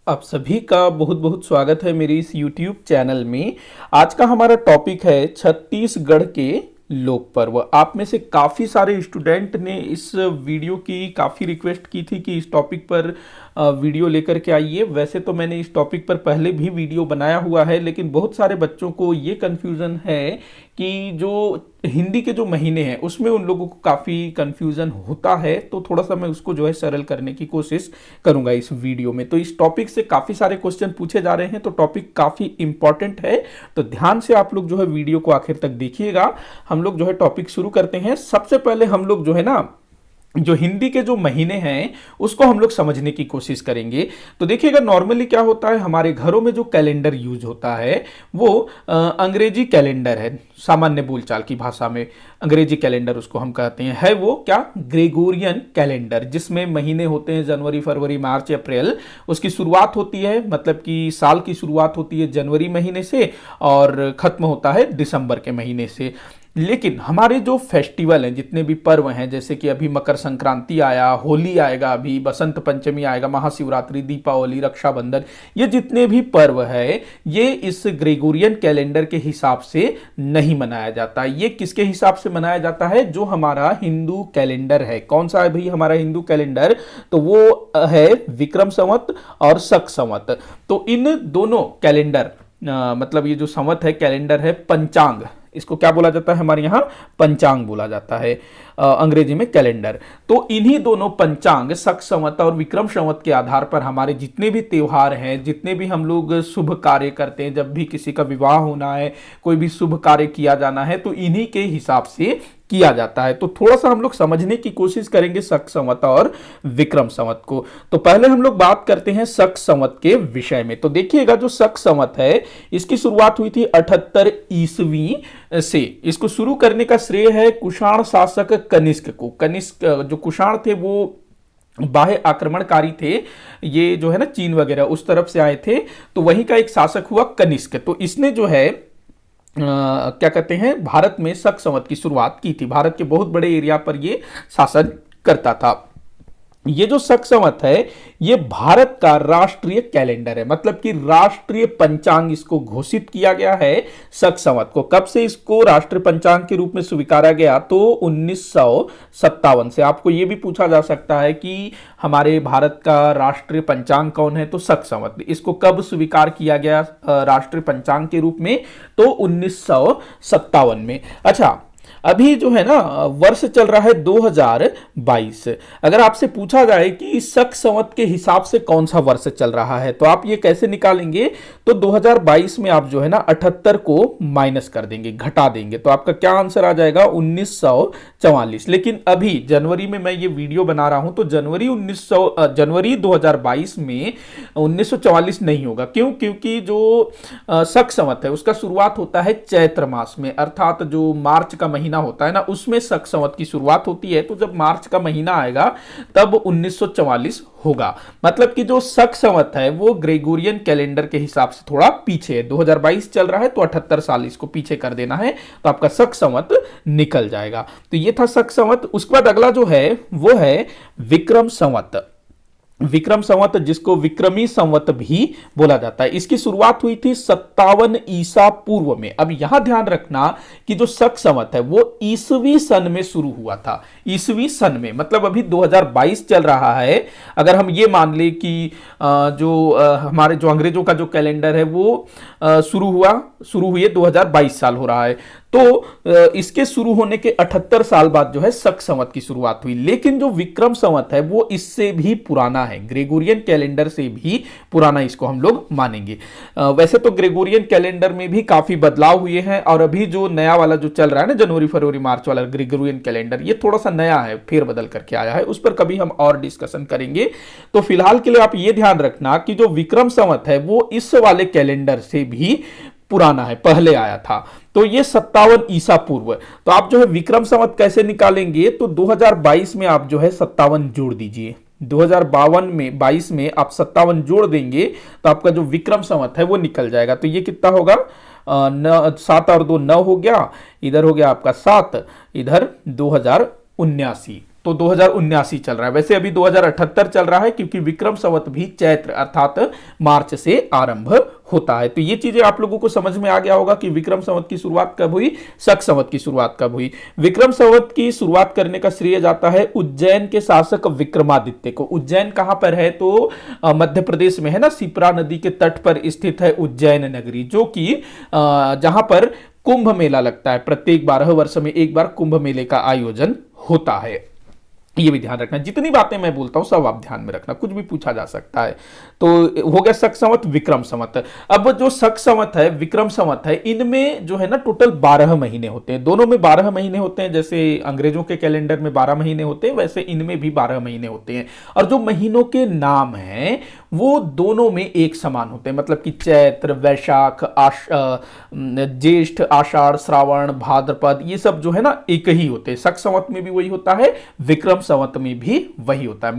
आप सभी का बहुत बहुत स्वागत है मेरे इस YouTube चैनल में। आज का हमारा टॉपिक है छत्तीसगढ़ के लोक पर्व। आप में से काफ़ी सारे स्टूडेंट ने इस वीडियो की काफ़ी रिक्वेस्ट की थी कि इस टॉपिक पर वीडियो लेकर के आइए। वैसे तो मैंने इस टॉपिक पर पहले भी वीडियो बनाया हुआ है, लेकिन बहुत सारे बच्चों को ये कन्फ्यूज़न है कि जो हिंदी के जो महीने हैं उसमें उन लोगों को काफ़ी कन्फ्यूज़न होता है, तो थोड़ा सा मैं उसको जो है सरल करने की कोशिश करूंगा इस वीडियो में। तो इस टॉपिक से काफ़ी सारे क्वेश्चन पूछे जा रहे हैं, तो टॉपिक काफ़ी इंपॉर्टेंट है, तो ध्यान से आप लोग जो है वीडियो को आखिर तक देखिएगा। हम लोग जो है टॉपिक शुरू करते हैं। सबसे पहले हम लोग जो है ना, जो हिंदी के जो महीने हैं उसको हम लोग समझने की कोशिश करेंगे। तो देखिएगा, नॉर्मली क्या होता है, हमारे घरों में जो कैलेंडर यूज होता है वो अंग्रेजी कैलेंडर है। सामान्य बोलचाल की भाषा में अंग्रेजी कैलेंडर उसको हम कहते हैं। है वो क्या? ग्रेगोरियन कैलेंडर, जिसमें महीने होते हैं जनवरी, फरवरी, मार्च, अप्रैल। उसकी शुरुआत होती है, मतलब कि साल की शुरुआत होती है जनवरी महीने से और खत्म होता है दिसंबर के महीने से। लेकिन हमारे जो फेस्टिवल हैं, जितने भी पर्व हैं, जैसे कि अभी मकर संक्रांति आया, होली आएगा, अभी बसंत पंचमी आएगा, महाशिवरात्रि, दीपावली, रक्षाबंधन, ये जितने भी पर्व है ये इस ग्रेगोरियन कैलेंडर के हिसाब से नहीं मनाया जाता। ये किसके हिसाब से मनाया जाता है? जो हमारा हिंदू कैलेंडर है। कौन सा है भाई हमारा हिंदू कैलेंडर? तो वो है विक्रम संवत और शक संवत। तो इन दोनों कैलेंडर, मतलब ये जो संवत है, कैलेंडर है, पंचांग, इसको क्या बोला जाता है हमारे यहाँ? पंचांग बोला जाता है अंग्रेजी में कैलेंडर। तो इन्हीं दोनों पंचांग, शक संवत और विक्रम संवत के आधार पर हमारे जितने भी त्योहार हैं, जितने भी हम लोग शुभ कार्य करते हैं, जब भी किसी का विवाह होना है, कोई भी शुभ कार्य किया जाना है, तो इन्हीं के हिसाब से किया जाता है। तो थोड़ा सा हम लोग समझने की कोशिश करेंगे शक संवत और विक्रम संवत को। तो पहले हम लोग बात करते हैं शक संवत के विषय में। तो देखिएगा, जो शक संवत है इसकी शुरुआत हुई थी 78 ईस्वी से। इसको शुरू करने का श्रेय है कुषाण शासक कनिष्क को। कनिष्क जो कुषाण थे वो बाह्य आक्रमणकारी थे, ये जो है ना चीन वगैरह उस तरफ से आए थे, तो वहीं का एक शासक हुआ कनिष्क। तो इसने जो है क्या कहते हैं, भारत में शक संवत की शुरुआत की थी। भारत के बहुत बड़े एरिया पर ये शासन करता था। ये जो शक संवत है ये भारत का राष्ट्रीय कैलेंडर है, मतलब कि राष्ट्रीय पंचांग इसको घोषित किया गया है शक संवत को। कब से इसको राष्ट्रीय पंचांग के रूप में स्वीकारा गया? तो 1957 से। आपको यह भी पूछा जा सकता है कि हमारे भारत का राष्ट्रीय पंचांग कौन है? तो शक संवत। इसको कब स्वीकार किया गया राष्ट्रीय पंचांग के रूप में? तो 1957 में। अच्छा, अभी जो है ना वर्ष चल रहा है 2022। अगर आपसे पूछा जाए कि शक संवत के हिसाब से कौन सा वर्ष चल रहा है, तो आप ये कैसे निकालेंगे? तो 2022 में आप जो है ना 78 को माइनस कर देंगे, घटा देंगे, तो आपका क्या आंसर आ जाएगा? 1944। लेकिन अभी जनवरी में मैं ये वीडियो बना रहा हूं, तो जनवरी 2022 में 1944 नहीं होगा। क्यों? क्योंकि जो शक संवत है उसका शुरुआत होता है चैत्र मास में, अर्थात जो मार्च का महीना होता है ना, उसमें शक संवत की शुरुआत होती है। तो जब मार्च का महीना आएगा तब 1944 होगा। मतलब कि जो शक संवत है वो ग्रेगोरियन कैलेंडर के हिसाब से थोड़ा पीछे है। 2022 चल रहा है तो 78 साल इसको पीछे कर देना है, तो आपका शक संवत निकल जाएगा। तो ये था शक संवत। उसके बाद अगला जो है वो है विक्रम संवत। विक्रम संवत, जिसको विक्रमी संवत भी बोला जाता है, इसकी शुरुआत हुई थी 57 ईसा पूर्व में। अब यहां ध्यान रखना कि जो शक संवत है वो ईसवी सन में शुरू हुआ था। ईसवी सन में, मतलब अभी 2022 चल रहा है। अगर हम ये मान ले कि हमारे जो अंग्रेजों का जो कैलेंडर है वो शुरू हुए 2022 साल हो रहा है, तो इसके शुरू होने के 78 साल बाद जो है शक संवत की शुरुआत हुई। लेकिन जो विक्रम संवत है वो इससे भी पुराना है, ग्रेगोरियन कैलेंडर से भी पुराना इसको हम लोग मानेंगे। वैसे तो ग्रेगोरियन कैलेंडर में भी काफी बदलाव हुए हैं, और अभी जो नया वाला जो चल रहा है ना, जनवरी, फरवरी, मार्च वाला ग्रेगोरियन कैलेंडर, ये थोड़ा सा नया है, फेर बदल करके आया है। उस पर कभी हम और डिस्कशन करेंगे। तो फिलहाल के लिए आप ये ध्यान रखना कि जो विक्रम संवत है वो इस वाले कैलेंडर से भी पुराना है, पहले आया था। तो ये 57 ईसा पूर्व। तो आप जो है विक्रम संवत कैसे निकालेंगे? तो 2022 में आप जो है 57 जोड़ दीजिए। 2022 में आप 57 जोड़ देंगे तो आपका जो विक्रम संवत है वो निकल जाएगा। तो ये कितना होगा? 7 और 2 9 हो गया, इधर हो गया आपका 7, इधर 2079। तो 2079 चल रहा है। वैसे अभी 2078 चल रहा है क्योंकि विक्रम संवत भी चैत्र अर्थात मार्च से आरंभ होता है। तो ये चीजें आप लोगों को समझ में आ गया होगा कि विक्रम संवत की शुरुआत कब हुई, शक संवत की शुरुआत कब हुई। विक्रम संवत की शुरुआत करने का श्रेय जाता है उज्जैन के शासक विक्रमादित्य को। उज्जैन कहां पर है, तो मध्य प्रदेश में है ना, शिप्रा नदी के तट पर स्थित है उज्जैन नगरी, जो कि जहां पर कुंभ मेला लगता है। प्रत्येक 12 वर्ष में एक बार कुंभ मेले का आयोजन होता है। ये भी ध्यान रखना, जितनी बातें मैं बोलता हूं सब आप ध्यान में रखना, कुछ भी पूछा जा सकता है। तो हो गया शक संवत, विक्रम संवत। अब जो शक संवत है, विक्रम संवत है, इनमें जो है ना टोटल 12 महीने होते हैं। दोनों में 12 महीने होते हैं, जैसे अंग्रेजों के कैलेंडर में 12 महीने होते हैं, वैसे इनमें भी 12 महीने होते हैं। और जो महीनों के नाम हैं वो दोनों में एक समान होते हैं, मतलब कि चैत्र, वैशाख, ज्येष्ठ, आषाढ़, श्रावण, भाद्रपद, ये सब जो है ना एक ही होते हैं। शक संवत में भी वही होता है, विक्रम संवत में भी वही होता है।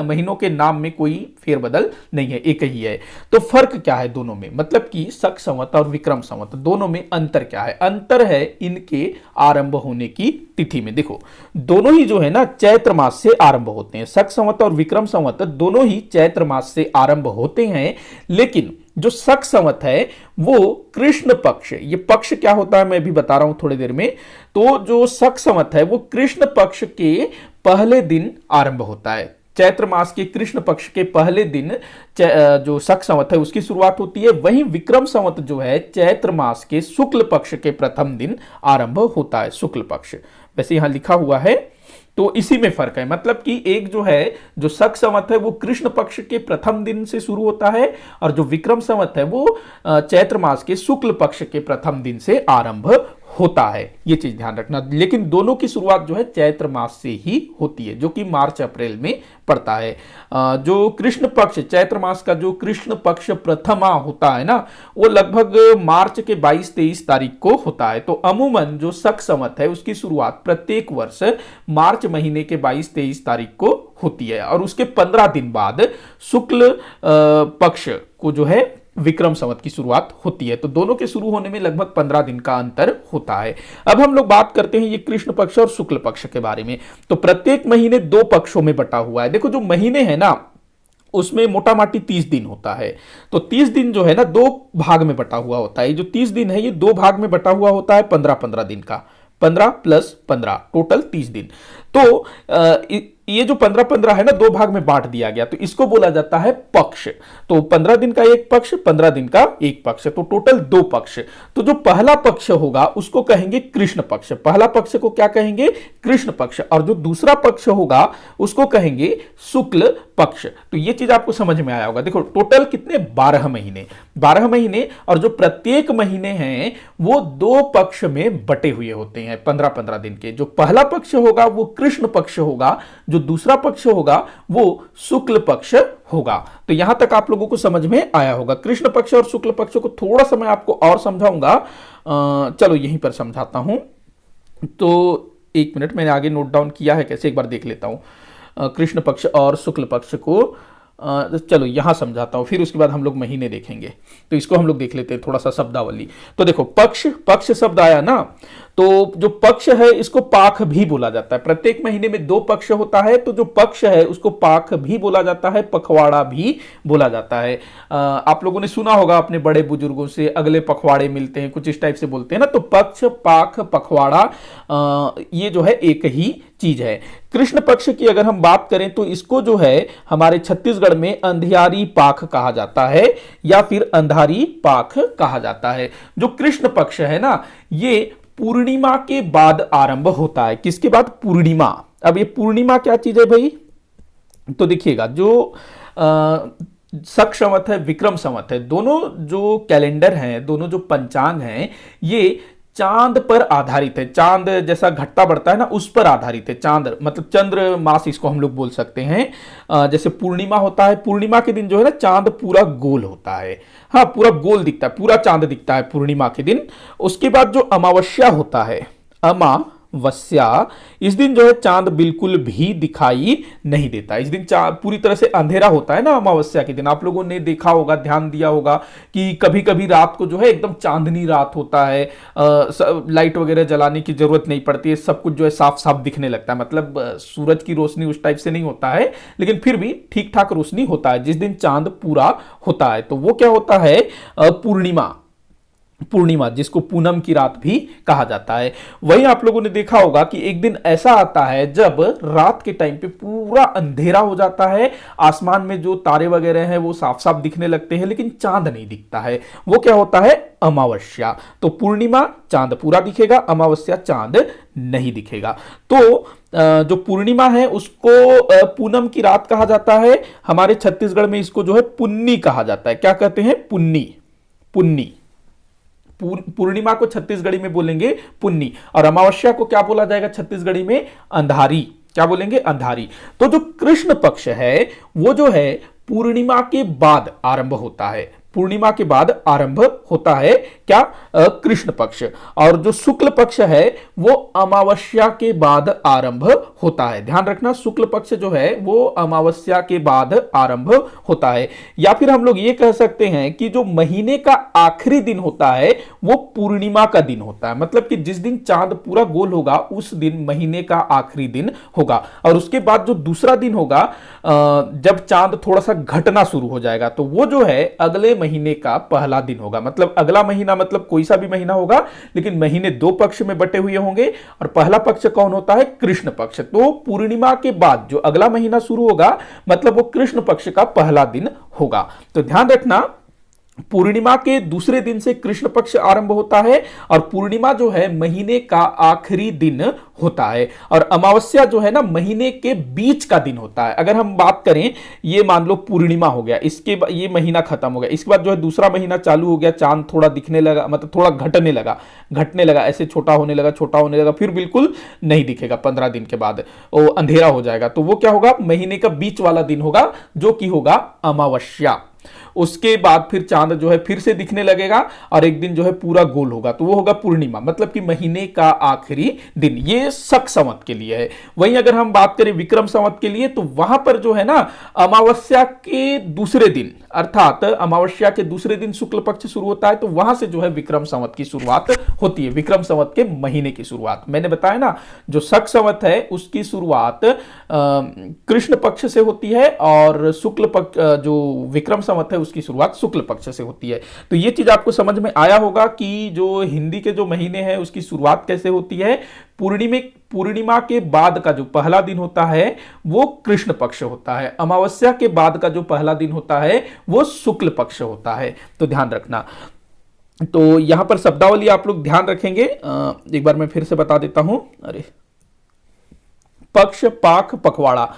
महीनों के नाम में कोई फेरबदल नहीं है, एक ही है। तो फर्क क्या है दोनों में, मतलब कि शक संवत और विक्रम संवत दोनों में अंतर क्या है? अंतर है इनके आरंभ होने की तिथि में। देखो दोनों ही जो है ना चैत्र मास से आरंभ होते हैं। शक संवत और विक्रम संवत दोनों ही चैत्र मास से आरंभ होते हैं, लेकिन जो शक संवत है वो कृष्ण पक्ष, ये पक्ष क्या होता है मैं भी बता रहा हूं थोड़ी देर में। तो जो शक संवत है वो कृष्ण पक्ष के पहले दिन आरंभ होता है। चैत्र मास के कृष्ण पक्ष के पहले दिन जो शक संवत है उसकी शुरुआत होती है। वहीं विक्रम संवत जो है चैत्र मास के शुक्ल पक्ष के प्रथम दिन आरंभ होता है, शुक्ल पक्ष। वैसे यहां लिखा हुआ है, तो इसी में फर्क है। मतलब कि एक जो है जो शक संवत है वो कृष्ण पक्ष के प्रथम दिन से शुरू होता है, और जो विक्रम संवत है वो चैत्र मास के शुक्ल पक्ष के प्रथम दिन से आरंभ होता है। ये चीज ध्यान रखना। लेकिन दोनों की शुरुआत जो है चैत्र मास से ही होती है, जो कि मार्च अप्रैल में पड़ता है। जो कृष्ण पक्ष, चैत्र मास का जो कृष्ण पक्ष प्रथमा होता है ना, वो लगभग मार्च के 22-23 तारीख को होता है। तो अमूमन जो शक संवत है उसकी शुरुआत प्रत्येक वर्ष मार्च महीने के 22-23 तारीख को होती है, और उसके 15 दिन बाद शुक्ल पक्ष को जो है विक्रम संवत की शुरुआत होती है। तो दोनों के शुरू होने में लगभग 15 दिन का अंतर होता है। अब हम लोग बात करते हैं ये कृष्ण पक्ष और शुक्ल पक्ष के बारे में। तो प्रत्येक महीने 2 पक्षों में बटा हुआ है। देखो जो महीने हैं ना उसमें मोटा माटी 30 दिन होता है। तो 30 दिन जो है ना 2 भाग में बटा हुआ होता है। जो 30 दिन है ये 2 भाग में बटा हुआ होता है 15-15 दिन का, 15 + 15 टोटल 30 दिन। तो ये जो 15-15 है ना 2 भाग में बांट दिया गया, तो इसको बोला जाता है पक्ष। तो 15 दिन का एक पक्ष, 15 दिन का एक पक्ष, तो टोटल 2 पक्ष। तो जो पहला पक्ष होगा उसको कहेंगे कृष्ण पक्ष। पहला पक्ष को क्या कहेंगे? कृष्ण पक्ष। और जो दूसरा पक्ष होगा उसको कहेंगे शुक्ल पक्ष। तो ये चीज आपको समझ में आया होगा। देखो टोटल कितने, 12 महीने, 12 महीने, और जो प्रत्येक महीने हैं वो 2 पक्ष में बटे हुए होते हैं 15-15 दिन के। जो पहला पक्ष होगा वो कृष्ण पक्ष होगा, जो दूसरा पक्ष होगा वो शुक्ल पक्ष होगा। तो यहां तक आप लोगों को समझ में आया होगा। कृष्ण पक्ष और शुक्ल पक्ष को थोड़ा सा मैं आपको और समझाऊंगा, चलो यहीं पर समझाता हूं। तो 1 मिनट, मैंने आगे नोट डाउन किया है कैसे, एक बार देख लेता हूं। कृष्ण पक्ष और शुक्ल पक्ष को चलो यहां समझाता हूं, फिर उसके बाद हम लोग महीने देखेंगे। तो इसको हम लोग देख लेते हैं थोड़ा सा शब्दावली। तो देखो पक्ष, पक्ष शब्द आया ना, तो जो पक्ष है इसको पाख भी बोला जाता है। प्रत्येक महीने में 2 पक्ष होता है, तो जो पक्ष है उसको पाख भी बोला जाता है, पखवाड़ा भी बोला जाता है। आप लोगों ने सुना होगा अपने बड़े बुजुर्गों से, अगले पखवाड़े मिलते हैं, कुछ इस टाइप से बोलते हैं ना। तो पक्ष, पाख, पखवाड़ा ये जो है एक ही चीज है। कृष्ण पक्ष की अगर हम बात करें तो इसको जो है हमारे छत्तीसगढ़ में अंधियारी पाख कहा जाता है, या फिर अंधारी पाख कहा जाता है। जो कृष्ण पक्ष है ना ये पूर्णिमा के बाद आरंभ होता है। किसके बाद? पूर्णिमा। अब ये पूर्णिमा क्या चीज है भाई? तो देखिएगा जो शक संवत है, विक्रम संवत है, दोनों जो कैलेंडर हैं, दोनों जो पंचांग हैं, ये चांद पर आधारित है। चांद जैसा घटता बढ़ता है ना उस पर आधारित है। चांद मतलब चंद्र मास इसको हम लोग बोल सकते हैं। जैसे पूर्णिमा होता है, पूर्णिमा के दिन जो है ना चांद पूरा गोल होता है, हाँ पूरा गोल दिखता है, पूरा चांद दिखता है पूर्णिमा के दिन। उसके बाद जो अमावस्या होता है, अमावस्या, इस दिन जो है चांद बिल्कुल भी दिखाई नहीं देता। इस दिन पूरी तरह से अंधेरा होता है ना अमावस्या के दिन। आप लोगों ने देखा होगा, ध्यान दिया होगा कि कभी कभी रात को जो है एकदम चांदनी रात होता है, लाइट वगैरह जलाने की जरूरत नहीं पड़ती है, सब कुछ जो है साफ साफ दिखने लगता है। मतलब सूरज की रोशनी उस टाइप से नहीं होता है, लेकिन फिर भी ठीक ठाक रोशनी होता है जिस दिन चांद पूरा होता है। तो वो क्या होता है, पूर्णिमा। पूर्णिमा जिसको पूनम की रात भी कहा जाता है। वहीं आप लोगों ने देखा होगा कि एक दिन ऐसा आता है जब रात के टाइम पे पूरा अंधेरा हो जाता है, आसमान में जो तारे वगैरह हैं वो साफ साफ दिखने लगते हैं, लेकिन चांद नहीं दिखता है। वो क्या होता है, अमावस्या। तो पूर्णिमा चांद पूरा दिखेगा, अमावस्या चांद नहीं दिखेगा। तो जो पूर्णिमा है उसको पूनम की रात कहा जाता है। हमारे छत्तीसगढ़ में इसको जो है पुन्नी कहा जाता है। क्या कहते हैं, पुन्नी। पुन्नी, पूर्णिमा को छत्तीसगढ़ी में बोलेंगे पुन्नी, और अमावस्या को क्या बोला जाएगा छत्तीसगढ़ी में, अंधारी। क्या बोलेंगे, अंधारी। तो जो कृष्ण पक्ष है वो जो है पूर्णिमा के बाद आरंभ होता है। पूर्णिमा के बाद आरंभ होता है क्या, कृष्ण पक्ष। और जो शुक्ल पक्ष है वो अमावस्या के बाद आरंभ होता है। ध्यान रखना, शुक्ल पक्ष जो है वो अमावस्या के बाद आरंभ होता है। या फिर हम लोग ये कह सकते हैं कि जो महीने का आखिरी दिन होता है वो पूर्णिमा का दिन होता है। मतलब कि जिस दिन चांद पूरा गोल होगा उस दिन महीने का आखिरी दिन होगा। और उसके बाद जो दूसरा दिन होगा, जब चांद थोड़ा सा घटना शुरू हो जाएगा, तो वो जो है अगले महीने का पहला दिन होगा। मतलब अगला महीना मतलब कोई सा भी महीना होगा, लेकिन महीने दो पक्ष में बटे हुए होंगे, और पहला पक्ष कौन होता है, कृष्ण पक्ष। तो पूर्णिमा के बाद जो अगला महीना शुरू होगा मतलब वो कृष्ण पक्ष का पहला दिन होगा। तो ध्यान रखना, पूर्णिमा के दूसरे दिन से कृष्ण पक्ष आरंभ होता है, और पूर्णिमा जो है महीने का आखिरी दिन होता है, और अमावस्या जो है ना महीने के बीच का दिन होता है। अगर हम बात करें, ये मान लो पूर्णिमा हो गया, इसके बाद ये महीना खत्म हो गया, इसके बाद जो है दूसरा महीना चालू हो गया, चांद थोड़ा दिखने लगा, मतलब थोड़ा घटने लगा, ऐसे छोटा होने लगा, फिर बिल्कुल नहीं दिखेगा। 15 दिन के बाद वो अंधेरा हो जाएगा। तो वो क्या होगा, महीने का बीच वाला दिन होगा, जो कि होगा अमावस्या। उसके बाद फिर चांद जो है फिर से दिखने लगेगा, और एक दिन जो है पूरा गोल होगा, तो वो होगा पूर्णिमा, मतलब कि महीने का आखिरी दिन। ये शक संवत के लिए है। वहीं अगर हम बात करें विक्रम संवत के लिए, तो वहां पर जो है ना अमावस्या के दूसरे दिन, अर्थात अमावस्या के दूसरे दिन शुक्ल पक्ष शुरू होता है, तो वहां से जो है विक्रम संवत की शुरुआत होती है, विक्रम संवत के महीने की शुरुआत। मैंने बताया ना, जो शक संवत है उसकी शुरुआत कृष्ण पक्ष से होती है, और शुक्ल पक्ष जो विक्रम संवत है उसकी शुरुआत शुक्ल पक्ष से होती है। तो ये चीज आपको समझ में आया होगा कि जो हिंदी के जो महीने हैं उसकी शुरुआत कैसे होती है। पूर्णिमा के बाद का जो पहला दिन होता है वो कृष्ण पक्ष होता है, अमावस्या के बाद का जो पहला दिन होता है वो शुक्ल पक्ष होता है। तो ध्यान रखना। तो यहां पर शब्दावली आप लोग ध्यान रखेंगे, एक बार मैं फिर से बता देता हूं। अरे, पक्ष, पाख, पखवाड़ा,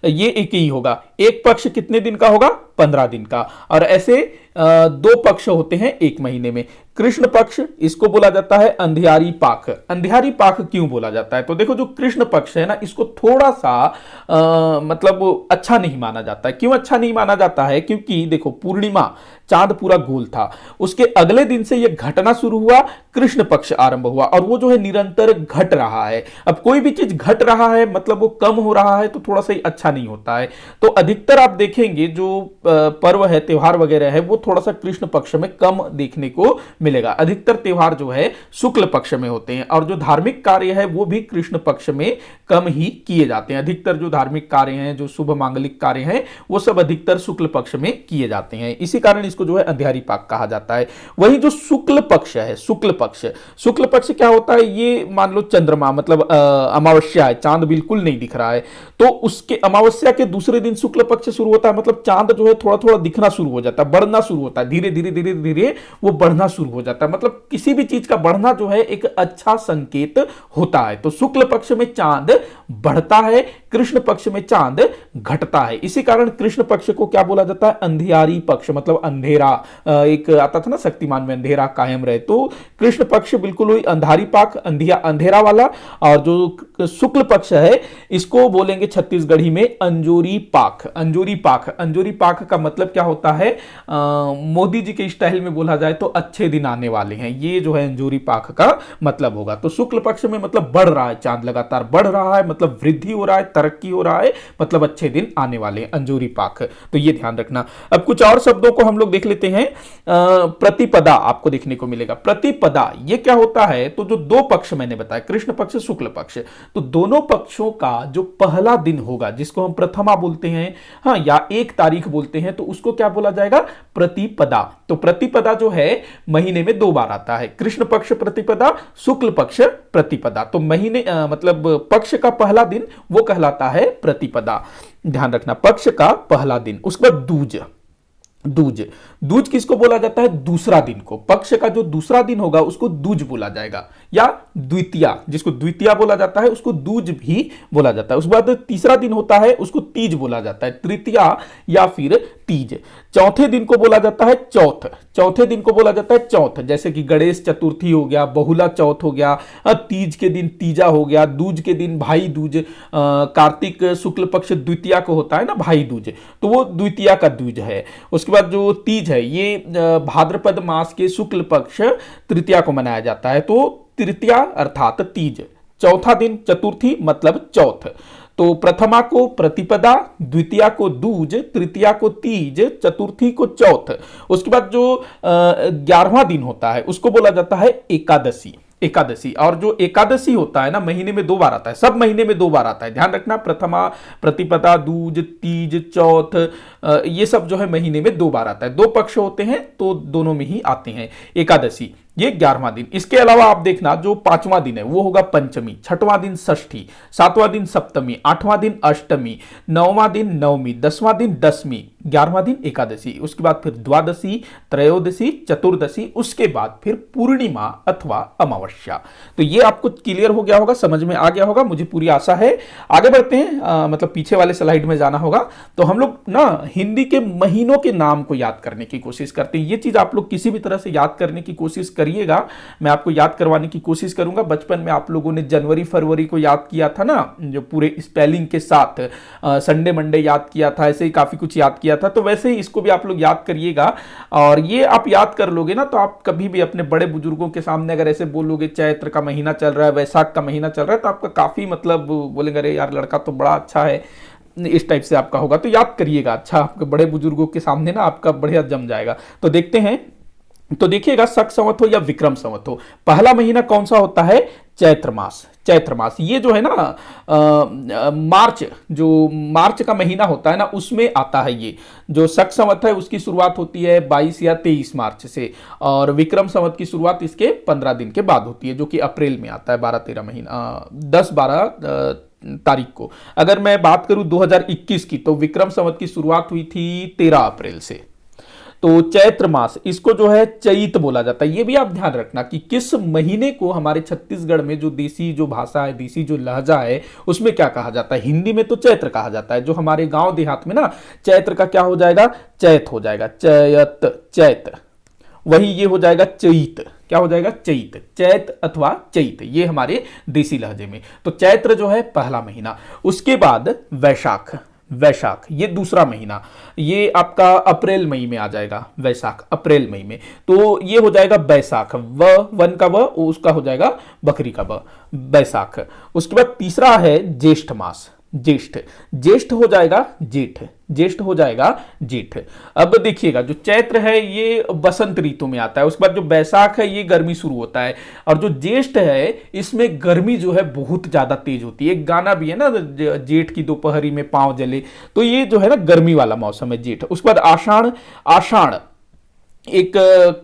ये एक ही होगा। एक पक्ष कितने दिन का होगा, 15 दिन का। और ऐसे दो पक्ष होते हैं एक महीने में। कृष्ण पक्ष, इसको बोला जाता है अंधियारी पाख। अंधियारी पाख क्यों बोला जाता है, तो देखो जो कृष्ण पक्ष है ना, इसको थोड़ा सा मतलब अच्छा नहीं माना जाता है। क्यों अच्छा नहीं माना जाता है, क्योंकि देखो पूर्णिमा चांद पूरा गोल था, उसके अगले दिन से यह घटना शुरू हुआ, कृष्ण पक्ष आरंभ हुआ, और वो जो है निरंतर घट रहा है। अब कोई भी चीज घट रहा है मतलब वो कम हो रहा है, तो थोड़ा सा ही अच्छा नहीं होता है। तो अधिकतर आप देखेंगे जो पर्व है, त्योहार वगैरह है, वो थोड़ा सा कृष्ण पक्ष में कम देखने को मिलेगा। अधिकतर त्योहार जो है शुक्ल पक्ष में होते हैं, और जो धार्मिक कार्य है वो भी कृष्ण पक्ष में कम ही किए जाते हैं। अधिकतर जो धार्मिक कार्य हैं, जो शुभ मांगलिक कार्य हैं, वो सब अधिकतर शुक्ल पक्ष में किए जाते हैं। इसी कारण इसको जो है अंधियारी पाक कहा जाता है। वही जो शुक्ल पक्ष है, शुक्ल पक्ष क्या होता है, ये मान लो चंद्रमा मतलब अमावस्या है, चांद बिल्कुल नहीं दिख रहा है, तो उसके अमावस्या के दूसरे दिन शुक्ल पक्ष शुरू होता है, मतलब चांद जो है थोड़ा थोड़ा दिखना शुरू हो जाता है, बढ़ना शुरू होता है, धीरे धीरे वो बढ़ना शुरू हो जाता है। मतलब किसी भी चीज का बढ़ना जो है एक अच्छा संकेत होता है। तो शुक्ल पक्ष में चांद बढ़ता है, कृष्ण पक्ष में चांद घटता है। इसी कारण कृष्ण पक्ष को क्या बोला जाता है, अंधियारी पक्ष, मतलब अंधेरा। एक आता था ना शक्तिमान में, अंधेरा कायम रहे, तो कृष्ण पक्ष बिल्कुल वही अंधारी पाक, अंधेरा वाला। और जो शुक्ल पक्ष है इसको बोलेंगे छत्तीसगढ़ी में अंजोरी पाख। अंजोरी पाख, अंजोरी पाख का मतलब क्या होता है? मोदी जी के स्टाइल में बोला जाए तो अच्छे दिन आने वाले हैं, ये जो है अंजोरी पाख का मतलब होगा। तो शुक्ल पक्ष में मतलब बढ़ रहा है, चांद लगातार बढ़ रहा है, मतलब वृद्धि हो रहा है, तरक्की हो रहा है, मतलब अच्छे दिन आने वाले हैं, अंजोरी पाख। तो ये ध्यान रखना। अब कुछ और शब्दों को हम लोग देख लेते हैं। प्रतिपदा आपको देखने को मिलेगा। प्रतिपदा ये क्या होता है? तो जो दो पक्ष मैंने बताया, कृष्ण पक्ष, शुक्ल पक्ष, तो दोनों पक्षों का जो पहला दिन होगा, जिसको हम प्रथमा बोलते हैं, हाँ, या एक तारीख बोलते हैं, तो उसको क्या बोला जाएगा? प्रतिपदा। तो प्रतिपदा जो है महीने में 2 बार आता है, कृष्ण पक्ष प्रतिपदा, शुक्ल पक्ष प्रतिपदा। तो महीने मतलब पक्ष का पहला दिन वो कहलाता है प्रतिपदा। ध्यान रखना, पक्ष का पहला दिन। उसके बाद दूज। दूज, दूज किसको बोला जाता है? दूसरा दिन को। पक्ष का जो दूसरा दिन होगा उसको दूज बोला जाएगा, या द्वितीया, जिसको द्वितीया बोला जाता है उसको दूज भी बोला जाता है। उसके बाद तीसरा दिन होता है उसको तीज बोला जाता है, तृतीया या फिर तीज। चौथे दिन को बोला जाता है चौथ। चौथे दिन को बोला जाता है चौथ, जैसे कि गणेश चतुर्थी हो गया, बहुला चौथ हो गया, तीज के दिन तीजा हो गया, दूज के दिन भाई दूज, कार्तिक शुक्ल पक्ष द्वितीया को होता है ना भाई दूज, तो वो द्वितीया का दूज है। उसके बाद जो तीज है ये भाद्रपद मास के शुक्ल पक्ष तृतीया को मनाया जाता है, तो तृतीया अर्थात तीज। चौथा दिन चतुर्थी मतलब चौथ। तो प्रथमा को प्रतिपदा, द्वितीया को दूज, तृतीया को तीज, चतुर्थी को चौथ। उसके बाद जो 11वां दिन होता है उसको बोला जाता है एकादशी। एकादशी, और जो एकादशी होता है ना महीने में 2 बार आता है, सब महीने में 2 बार आता है। ध्यान रखना, प्रथमा, प्रतिपदा, दूज, तीज, चौथ, ये सब जो है महीने में 2 बार आता है। 2 पक्ष होते हैं तो दोनों में ही आते हैं एकादशी। ये 11वां दिन। इसके अलावा आप देखना जो 5वां दिन है वो होगा पंचमी, 6वां दिन षष्ठी, 7वां दिन सप्तमी, 8वां दिन अष्टमी, 9वां दिन नवमी, 10वां दिन दशमी, 11वां दिन एकादशी। उसके बाद फिर द्वादशी, त्रयोदशी, चतुर्दशी, उसके बाद फिर पूर्णिमा अथवा अमावस्या। तो ये आपको क्लियर हो गया होगा, समझ में आ गया होगा, मुझे पूरी आशा है। आगे बढ़ते हैं, मतलब पीछे वाले स्लाइड में जाना होगा। तो हम लोग ना हिंदी के महीनों के नाम को याद करने की कोशिश करते हैं। ये चीज आप लोग किसी भी तरह से याद करने की कोशिश करिएगा, मैं आपको याद करवाने की कोशिश करूंगा। बचपन में आप लोगों ने जनवरी फरवरी को याद किया था ना, जो पूरे स्पेलिंग के साथ, संडे मंडे याद किया था, ऐसे ही काफी कुछ याद किया था। तो वैसे ही इसको भी आप लोग याद करिएगा, और ये आप याद कर लोगे ना तो आप कभी भी अपने बड़े बुजुर्गों के सामने अगर ऐसे बोलोगे चैत्र का महीना चल रहा है, वैशाख का महीना चल रहा है, तो आपका काफी मतलब बोलेंगे अरे यार लड़का तो बड़ा अच्छा है, इस टाइप से आपका होगा। तो याद करिएगा, अच्छा आपके बड़े बुजुर्गों के सामने ना आपका बढ़िया जम जाएगा। तो देखते हैं, तो देखिएगा शक संवत हो या विक्रम संवत हो, पहला महीना कौन सा होता है? चैत्र मास। चैत्र मास ये जो है ना मार्च, जो मार्च का महीना होता है ना उसमें आता है। ये जो शक संवत है उसकी शुरुआत होती है 22 या 23 मार्च से, और विक्रम संवत की शुरुआत इसके 15 दिन के बाद होती है, जो कि अप्रैल में आता है, 12-13 महीना 10-12 तारीख को। अगर मैं बात करूं 2021 की, तो विक्रम संवत की शुरुआत हुई थी 13 अप्रैल से। तो चैत्र मास, इसको जो है चैत बोला जाता है। ये भी आप ध्यान रखना कि किस महीने को हमारे छत्तीसगढ़ में जो देसी जो भाषा है, देसी जो लहजा है, उसमें क्या कहा जाता है। हिंदी में तो चैत्र कहा जाता है, जो हमारे गांव देहात में ना चैत्र का क्या हो जाएगा? चैत हो जाएगा, चैत, चैत। वही ये हो जाएगा चैत, क्या हो जाएगा? चैत, चैत अथवा चैत, ये हमारे देसी लहजे में। तो चैत्र जो है पहला महीना। उसके बाद वैशाख। वैशाख ये दूसरा महीना, ये आपका अप्रैल मई में आ जाएगा। वैशाख अप्रैल मई में, तो ये हो जाएगा बैसाख, वन का व, उसका हो जाएगा बकरी का ब, बैसाख। उसके बाद तीसरा है ज्येष्ठ मास। ज्येष्ठ, ज्येष्ठ हो जाएगा जेठ, ज्येष्ठ हो जाएगा जेठ। अब देखिएगा जो चैत्र है ये बसंत ऋतु में आता है। उसके बाद जो बैसाख है ये गर्मी शुरू होता है, और जो ज्येष्ठ है इसमें गर्मी जो है बहुत ज्यादा तेज होती है। एक गाना भी है ना, जेठ की दोपहरी में पांव जले, तो ये जो है ना गर्मी वाला मौसम है जेठ। उसके बाद आषाढ़। आषाढ़ एक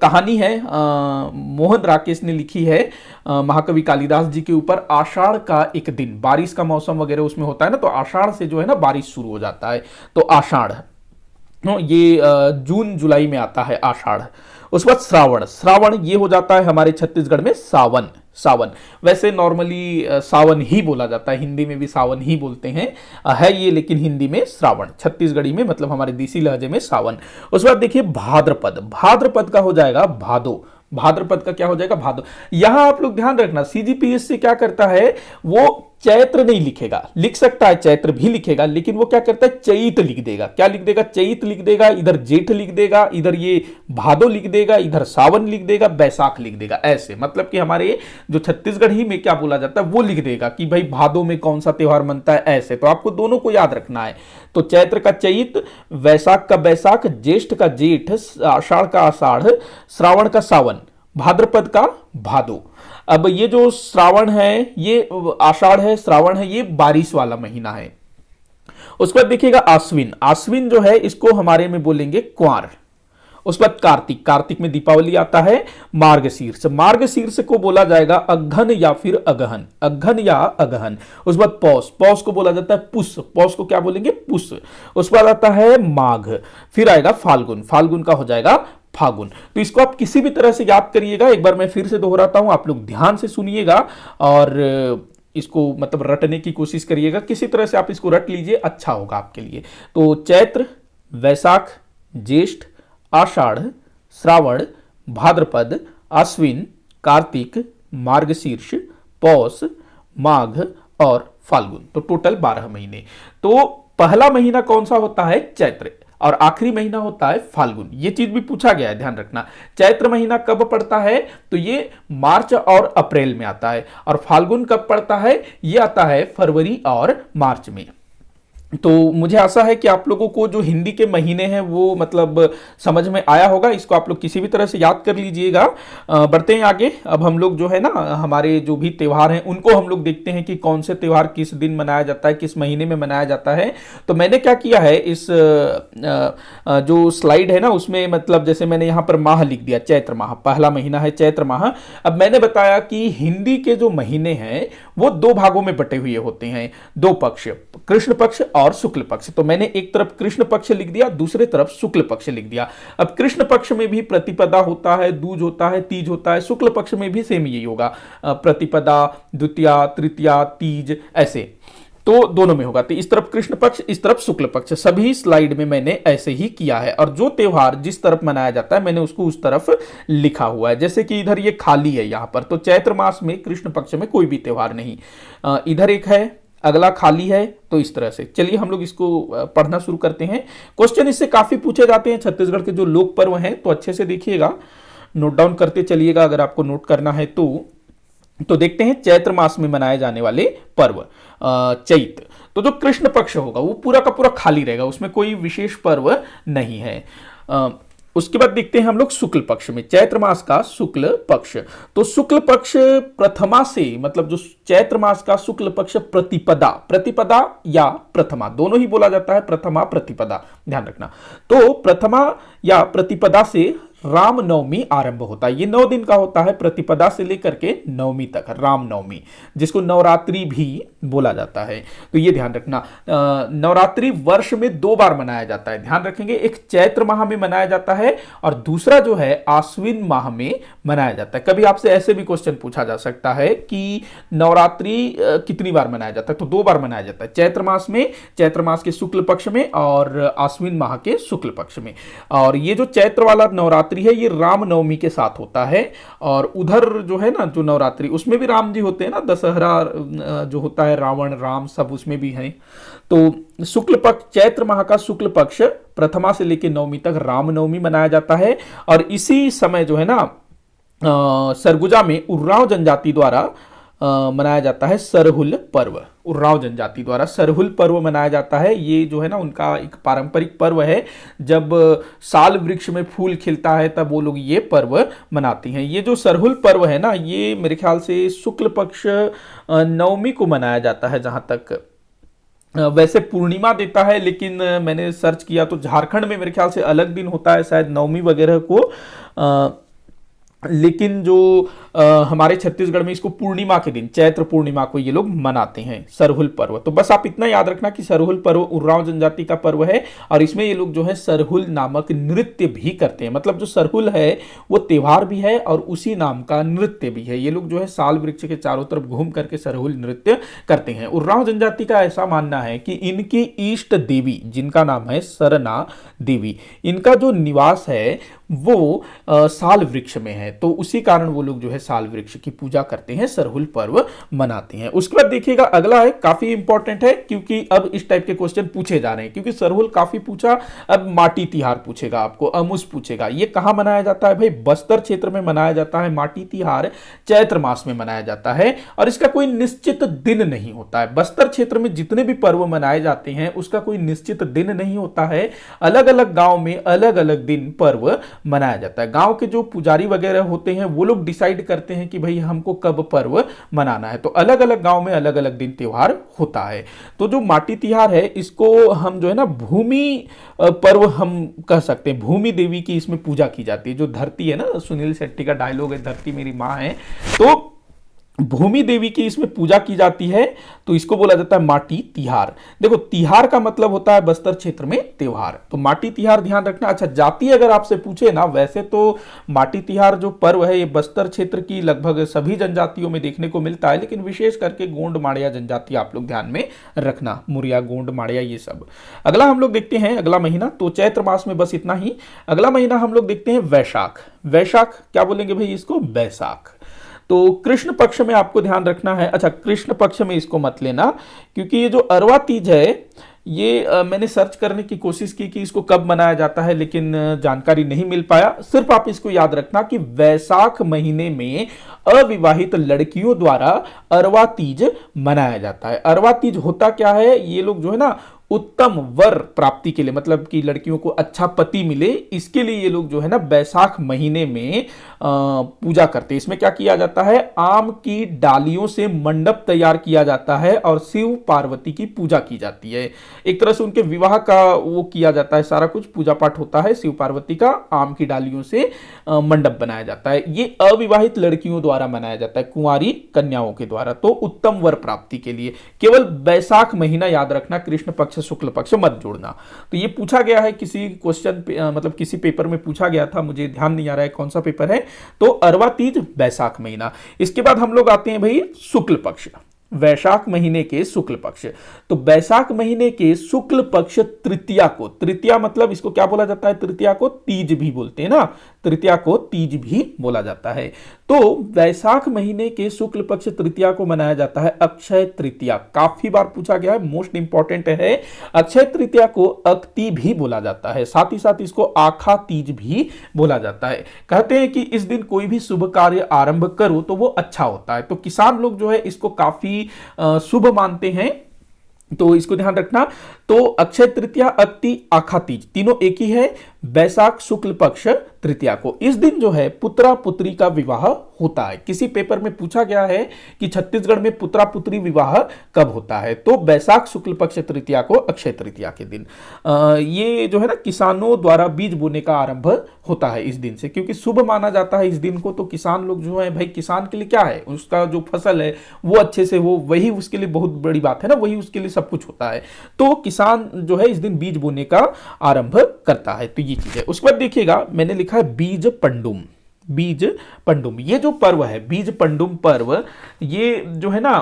कहानी है, मोहन राकेश ने लिखी है महाकवि कालिदास जी के ऊपर। आषाढ़ का एक दिन, बारिश का मौसम वगैरह उसमें होता है ना, तो आषाढ़ से जो है ना बारिश शुरू हो जाता है। तो आषाढ़ ये जून जुलाई में आता है आषाढ़। उसके बाद श्रावण। श्रावण ये हो जाता है हमारे छत्तीसगढ़ में सावन। सावन वैसे नॉर्मली सावन ही बोला जाता है, हिंदी में भी सावन ही बोलते हैं, है ये, लेकिन हिंदी में श्रावण, छत्तीसगढ़ी में मतलब हमारे देसी लहजे में सावन। उसके बाद देखिए भाद्रपद। भाद्रपद का हो जाएगा भादो। भाद्रपद का क्या हो जाएगा? भादो। यहां आप लोग ध्यान रखना, सीजीपीएस से क्या करता है, वो चैत्र नहीं लिखेगा, लिख सकता है चैत्र भी लिखेगा, लेकिन वो क्या करता है चैत लिख देगा। क्या लिख देगा? चैत लिख देगा, इधर जेठ लिख देगा, इधर ये भादो लिख देगा, इधर सावन लिख देगा, बैसाख लिख देगा। ऐसे मतलब कि हमारे जो छत्तीसगढ़ी में क्या बोला जाता है वो लिख देगा कि भाई भादो में कौन सा त्योहार मनता है। ऐसे तो आपको दोनों को याद रखना है। तो चैत्र का चैत, वैशाख का बैसाख, ज्येष्ठ का जेठ, आषाढ़ का आषाढ़, श्रावण का सावन, भाद्रपद का भादो। अब ये जो श्रावण है, ये आषाढ़ है, श्रावण है, ये बारिश वाला महीना है। उसके बाद देखिएगा आश्विन। आश्विन जो है इसको हमारे में बोलेंगे क्वार। उसके बाद कार्तिक। कार्तिक में दीपावली आता है। मार्गशीर्ष। मार्गशीर्ष को बोला जाएगा अघन या फिर अगहन, अघन या अगहन। उसके बाद पौष। पौष को बोला जाता है पुष। पौष को क्या बोलेंगे? पुष। उसके बाद आता है माघ। फिर आएगा फाल्गुन। फाल्गुन का हो जाएगा फागुन। तो इसको आप किसी भी तरह से याद करिएगा। एक बार मैं फिर से दोहराता हूं, आप लोग ध्यान से सुनिएगा और इसको मतलब रटने की कोशिश करिएगा। किसी तरह से आप इसको रट लीजिए, अच्छा होगा आपके लिए। तो चैत्र, वैशाख, ज्येष्ठ, आषाढ़, श्रावण, भाद्रपद, आश्विन, कार्तिक, मार्गशीर्ष, पौष, माघ और फाल्गुन। तो टोटल 12 महीने। तो पहला महीना कौन सा होता है? चैत्र। और आखिरी महीना होता है फाल्गुन। ये चीज भी पूछा गया है, ध्यान रखना। चैत्र महीना कब पड़ता है? तो ये मार्च और अप्रैल में आता है। और फाल्गुन कब पड़ता है? ये आता है फरवरी और मार्च में। तो मुझे आशा है कि आप लोगों को जो हिंदी के महीने हैं वो मतलब समझ में आया होगा। इसको आप लोग किसी भी तरह से याद कर लीजिएगा। बढ़ते हैं आगे। अब हम लोग जो है ना, हमारे जो भी त्योहार हैं उनको हम लोग देखते हैं कि कौन से त्योहार किस दिन मनाया जाता है, किस महीने में मनाया जाता है। तो मैंने क्या किया है, इस जो स्लाइड है ना उसमें मतलब जैसे मैंने यहाँ पर माह लिख दिया, चैत्र माह। पहला महीना है चैत्र माह। अब मैंने बताया कि हिंदी के जो महीने हैं वो 2 भागों में बटे हुए होते हैं, 2 पक्ष, कृष्ण पक्ष और शुक्ल पक्ष। तो मैंने एक तरफ कृष्ण पक्ष लिख दिया, दूसरे तरफ शुक्ल पक्ष लिख दिया। अब कृष्ण पक्ष में भी प्रतिपदा होता है, दूज होता है, तीज होता है। शुक्ल पक्ष में भी सेम यही होगा, प्रतिपदा, द्वितीया, तृतीया, तीज, ऐसे। तो दोनों में होगा। तो इस तरफ कृष्ण पक्ष, इस तरफ शुक्ल पक्ष। सभी स्लाइड में मैंने ऐसे ही किया है। और जो त्योहार जिस तरफ मनाया जाता है मैंने उसको उस तरफ लिखा हुआ है। जैसे कि इधर ये खाली है यहां पर, तो चैत्र मास में कृष्ण पक्ष में कोई भी त्योहार नहीं। इधर एक है, अगला खाली है। तो इस तरह से चलिए हम लोग इसको पढ़ना शुरू करते हैं। क्वेश्चन इससे काफी पूछे जाते हैं छत्तीसगढ़ के जो लोक पर्व हैं, तो अच्छे से देखिएगा, नोट डाउन करते चलिएगा अगर आपको नोट करना है तो देखते हैं चैत्र मास में मनाए जाने वाले पर्व। चैत, तो जो कृष्ण पक्ष होगा वो पूरा का पूरा खाली रहेगा, उसमें कोई विशेष पर्व नहीं है। उसके बाद देखते हैं हम लोग शुक्ल पक्ष में, चैत्र मास का शुक्ल पक्ष। तो शुक्ल पक्ष प्रथमा से, मतलब जो चैत्र मास का शुक्ल पक्ष प्रतिपदा, प्रतिपदा या प्रथमा दोनों ही बोला जाता है, प्रथमा प्रतिपदा, ध्यान रखना। तो प्रथमा या प्रतिपदा से रामनवमी आरंभ होता है। ये 9 दिन का होता है, प्रतिपदा से लेकर के नवमी तक, रामनवमी, जिसको नवरात्रि भी बोला जाता है। तो ये ध्यान रखना। नवरात्रि वर्ष में 2 बार मनाया जाता है, ध्यान रखेंगे। एक चैत्र माह में मनाया जाता है और दूसरा जो है आश्विन माह में मनाया जाता है। कभी आपसे ऐसे भी क्वेश्चन पूछा जा सकता है कि नवरात्रि कितनी बार मनाया जाता है? तो 2 बार मनाया जाता है, चैत्र मास में, चैत्र मास के शुक्ल पक्ष में, और आश्विन माह के शुक्ल पक्ष में। और ये जो चैत्र वाला नवरात्रि है ये रामनवमी के साथ होता है। और उधर जो है ना जो नवरात्रि, उसमें भी राम जी होते हैं ना, दशहरा जो होता है, रावण राम सब उसमें भी हैं। तो शुक्ल पक्ष, चैत्र माह का शुक्ल पक्ष प्रथमा से लेकर नवमी तक रामनवमी मनाया जाता है। और इसी समय जो है ना सरगुजा में उर्राव जनजाति द्वारा मनाया जाता है सरहुल पर्व। उर्राव जनजाति द्वारा सरहुल पर्व मनाया जाता है। ये जो है ना उनका एक पारंपरिक पर्व है। जब साल वृक्ष में फूल खिलता है तब वो लोग ये पर्व मनाती हैं। ये जो सरहुल पर्व है ना, ये मेरे ख्याल से शुक्ल पक्ष नवमी को मनाया जाता है, जहां तक वैसे पूर्णिमा देता है, लेकिन मैंने सर्च किया तो झारखंड में मेरे ख्याल से अलग दिन होता है शायद नवमी वगैरह को, लेकिन जो हमारे छत्तीसगढ़ में इसको पूर्णिमा के दिन, चैत्र पूर्णिमा को ये लोग मनाते हैं सरहुल पर्व। तो बस आप इतना याद रखना कि सरहुल पर्व उर्राव जनजाति का पर्व है और इसमें ये लोग जो है सरहुल नामक नृत्य भी करते हैं। मतलब जो सरहुल है वो त्योहार भी है और उसी नाम का नृत्य भी है। ये लोग जो है साल वृक्ष के चारों तरफ घूम करके सरहुल नृत्य करते हैं। उर्राव जनजाति का ऐसा मानना है कि इनकी इष्ट देवी, जिनका नाम है सरना देवी, इनका जो निवास है वो साल वृक्ष में है, तो उसी कारण वो लोग जो है साल वृक्ष की पूजा करते हैं, सरहुल पर्व मनाते हैं। उसके बाद देखिएगा अगला है, काफी इंपॉर्टेंट है क्योंकि अब इस टाइप के क्वेश्चन पूछे जा रहे हैं, क्योंकि सरहुल काफी पूछा, अब माटी तिहार पूछेगा आपको, अमुस पूछेगा। ये कहां मनाया जाता है भाई? बस्तर क्षेत्र में मनाया जाता है। माटी तिहार चैत्र मास में मनाया जाता है और इसका कोई निश्चित दिन नहीं होता है। बस्तर क्षेत्र में जितने भी पर्व मनाए जाते हैं उसका कोई निश्चित दिन नहीं होता है, अलग अलग गांव में अलग अलग दिन पर्व मनाया जाता है। गांव के जो पुजारी वगैरह होते हैं वो लोग डिसाइड करते हैं कि भाई हमको कब पर्व मनाना है, तो अलग अलग गांव में अलग अलग दिन त्योहार होता है। तो जो माटी तिहार है इसको हम जो है ना भूमि पर्व हम कह सकते हैं, भूमि देवी की इसमें पूजा की जाती है। जो धरती है ना, सुनील शेट्टी का डायलॉग है, धरती मेरी माँ है, तो भूमि देवी की इसमें पूजा की जाती है, तो इसको बोला जाता है माटी तिहार। देखो तिहार का मतलब होता है बस्तर क्षेत्र में त्योहार, तो माटी तिहार ध्यान रखना। अच्छा, जाति अगर आपसे पूछे ना, वैसे तो माटी तिहार जो पर्व है ये बस्तर क्षेत्र की लगभग सभी जनजातियों में देखने को मिलता है, लेकिन विशेष करके गोंड माड़िया जनजाति आप लोग ध्यान में रखना, मुरिया गोंड माड़िया ये सब। अगला हम लोग देखते हैं अगला महीना, तो चैत्र मास में बस इतना ही। अगला महीना हम लोग देखते हैं वैशाख। वैशाख क्या बोलेंगे भाई इसको? बैसाख। तो कृष्ण पक्ष में आपको ध्यान रखना है। अच्छा, कृष्ण पक्ष में इसको मत लेना, क्योंकि ये जो अरवा तीज है ये मैंने सर्च करने की कोशिश की कि इसको कब मनाया जाता है, लेकिन जानकारी नहीं मिल पाया। सिर्फ आप इसको याद रखना कि वैशाख महीने में अविवाहित लड़कियों द्वारा अरवा तीज मनाया जाता है। अरवा तीज होता क्या है, ये लोग जो है ना उत्तम वर प्राप्ति के लिए, मतलब कि लड़कियों को अच्छा पति मिले, इसके लिए ये लोग जो है ना बैसाख महीने में पूजा करते हैं। इसमें क्या किया जाता है? आम की डालियों से मंडप तैयार किया जाता है और शिव पार्वती की पूजा की जाती है। एक तरह से उनके विवाह का वो किया जाता है, सारा कुछ पूजा पाठ होता है शिव पार्वती का, आम की डालियों से मंडप बनाया जाता है। ये अविवाहित लड़कियों द्वारा मनाया जाता है, कुंवारी कन्याओं के द्वारा, तो उत्तम वर प्राप्ति के लिए। केवल बैसाख महीना याद रखना, कृष्ण पक्ष शुक्ल पक्ष मत जोड़ना। तो ये पूछा गया है किसी क्वेश्चन मतलब किसी पेपर में पूछा गया था, मुझे ध्यान नहीं आ रहा है कौन सा पेपर है। तो अरवा तीज बैसाख महीना। इसके बाद हम लोग आते हैं भाई शुक्ल पक्ष, वैशाख महीने के शुक्ल पक्ष। तो बैसाख महीने के शुक्ल पक्ष तृतीया को, तृतीया मतलब इसको क्या बोला जाता है? तृतीया को तीज भी बोलते हैं ना, तृतीया को तीज भी बोला जाता है। तो वैशाख महीने के शुक्ल पक्ष तृतीया को मनाया जाता है अक्षय तृतीया। काफी बार पूछा गया है, मोस्ट इंपॉर्टेंट है। अक्षय तृतीया को अक्ति भी बोला जाता है, साथ ही साथ इसको आखा तीज भी बोला जाता है। कहते हैं कि इस दिन कोई भी शुभ कार्य आरंभ करो तो वो अच्छा होता है, तो किसान लोग जो है इसको काफी शुभ मानते हैं, तो इसको ध्यान रखना। तो अक्षय तृतीया, अक्ति, आखा तीज तीनों एक ही है। बैसाख शुक्ल पक्ष तृतीया को इस दिन जो है पुत्रा पुत्री का विवाह होता है। किसी पेपर में पूछा गया है कि छत्तीसगढ़ में पुत्रा पुत्री विवाह कब होता है, तो बैसाख शुक्ल पक्ष तृतीया को, अक्षय तृतीया के दिन। ये जो है ना किसानों द्वारा बीज बोने का आरंभ होता है इस दिन से, क्योंकि शुभ माना जाता है इस दिन को। तो किसान लोग जो है भाई, किसान के लिए क्या है, उसका जो फसल है वो अच्छे से हो, वही उसके लिए बहुत बड़ी बात है ना, वही उसके लिए सब कुछ होता है। तो किसान जो है इस दिन बीज बोने का आरंभ करता है, तो ये चीज है। उसके बाद देखिएगा मैंने लिखा है बीज पंडुम। बीज पंडुम ये जो पर्व है, बीज पंडुम पर्व, ये जो है ना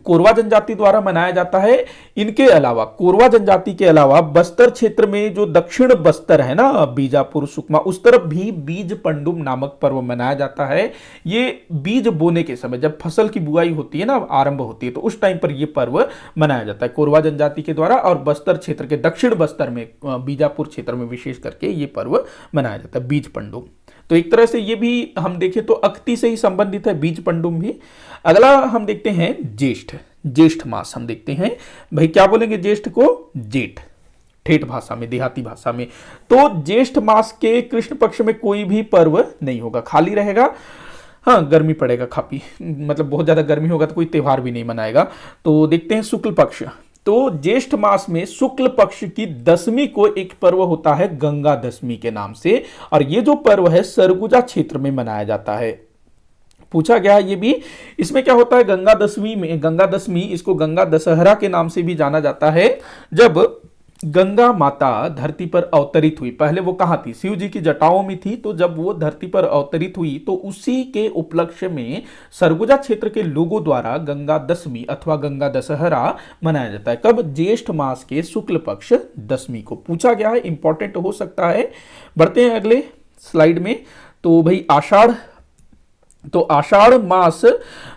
कोरवा जनजाति द्वारा मनाया जाता है। इनके अलावा, कोरवा जनजाति के अलावा बस्तर क्षेत्र में जो दक्षिण बस्तर है ना, बीजापुर, सुकमा, उस तरफ भी बीज पंडुम नामक पर्व मनाया जाता है। ये बीज बोने के समय, जब फसल की बुआई होती है ना, आरंभ होती है, तो उस टाइम पर यह पर्व मनाया जाता है कोरवा जनजाति के द्वारा। और बस्तर क्षेत्र के, दक्षिण बस्तर में, बीजापुर क्षेत्र में विशेष करके ये पर्व मनाया जाता है, बीज पंडुम। तो एक तरह से ये भी हम देखें तो अक्ति से ही संबंधित है बीज पंडुम भी। अगला हम देखते हैं ज्येष्ठ। ज्येष्ठ मास हम देखते हैं भाई, क्या बोलेंगे ज्येष्ठ को? जेठ, ठेठ भाषा में, देहाती भाषा में। तो ज्येष्ठ मास के कृष्ण पक्ष में कोई भी पर्व नहीं होगा, खाली रहेगा। हाँ, गर्मी पड़ेगा काफी, मतलब बहुत ज्यादा गर्मी होगा तो कोई त्योहार भी नहीं मनाएगा। तो देखते हैं शुक्ल पक्ष। तो ज्येष्ठ मास में शुक्ल पक्ष की दशमी को एक पर्व होता है गंगा दशमी के नाम से, और ये जो पर्व है सरगुजा क्षेत्र में मनाया जाता है। पूछा गया ये भी, इसमें क्या होता है गंगा दशमी में, गंगा दशमी, इसको गंगा दशहरा के नाम से भी जाना जाता है। जब गंगा माता धरती पर अवतरित हुई, पहले वो कहाँ थी? शिव जी की जटाओं में थी, तो जब वो धरती पर अवतरित हुई तो उसी के उपलक्ष्य में सरगुजा क्षेत्र के लोगों द्वारा गंगा दशमी अथवा गंगा दशहरा मनाया जाता है। कब? ज्येष्ठ मास के शुक्ल पक्ष दशमी को। पूछा गया है, इंपॉर्टेंट हो सकता है। बढ़ते हैं अगले, स्लाइड में। तो भाई आषाढ़, तो आषाढ़ मास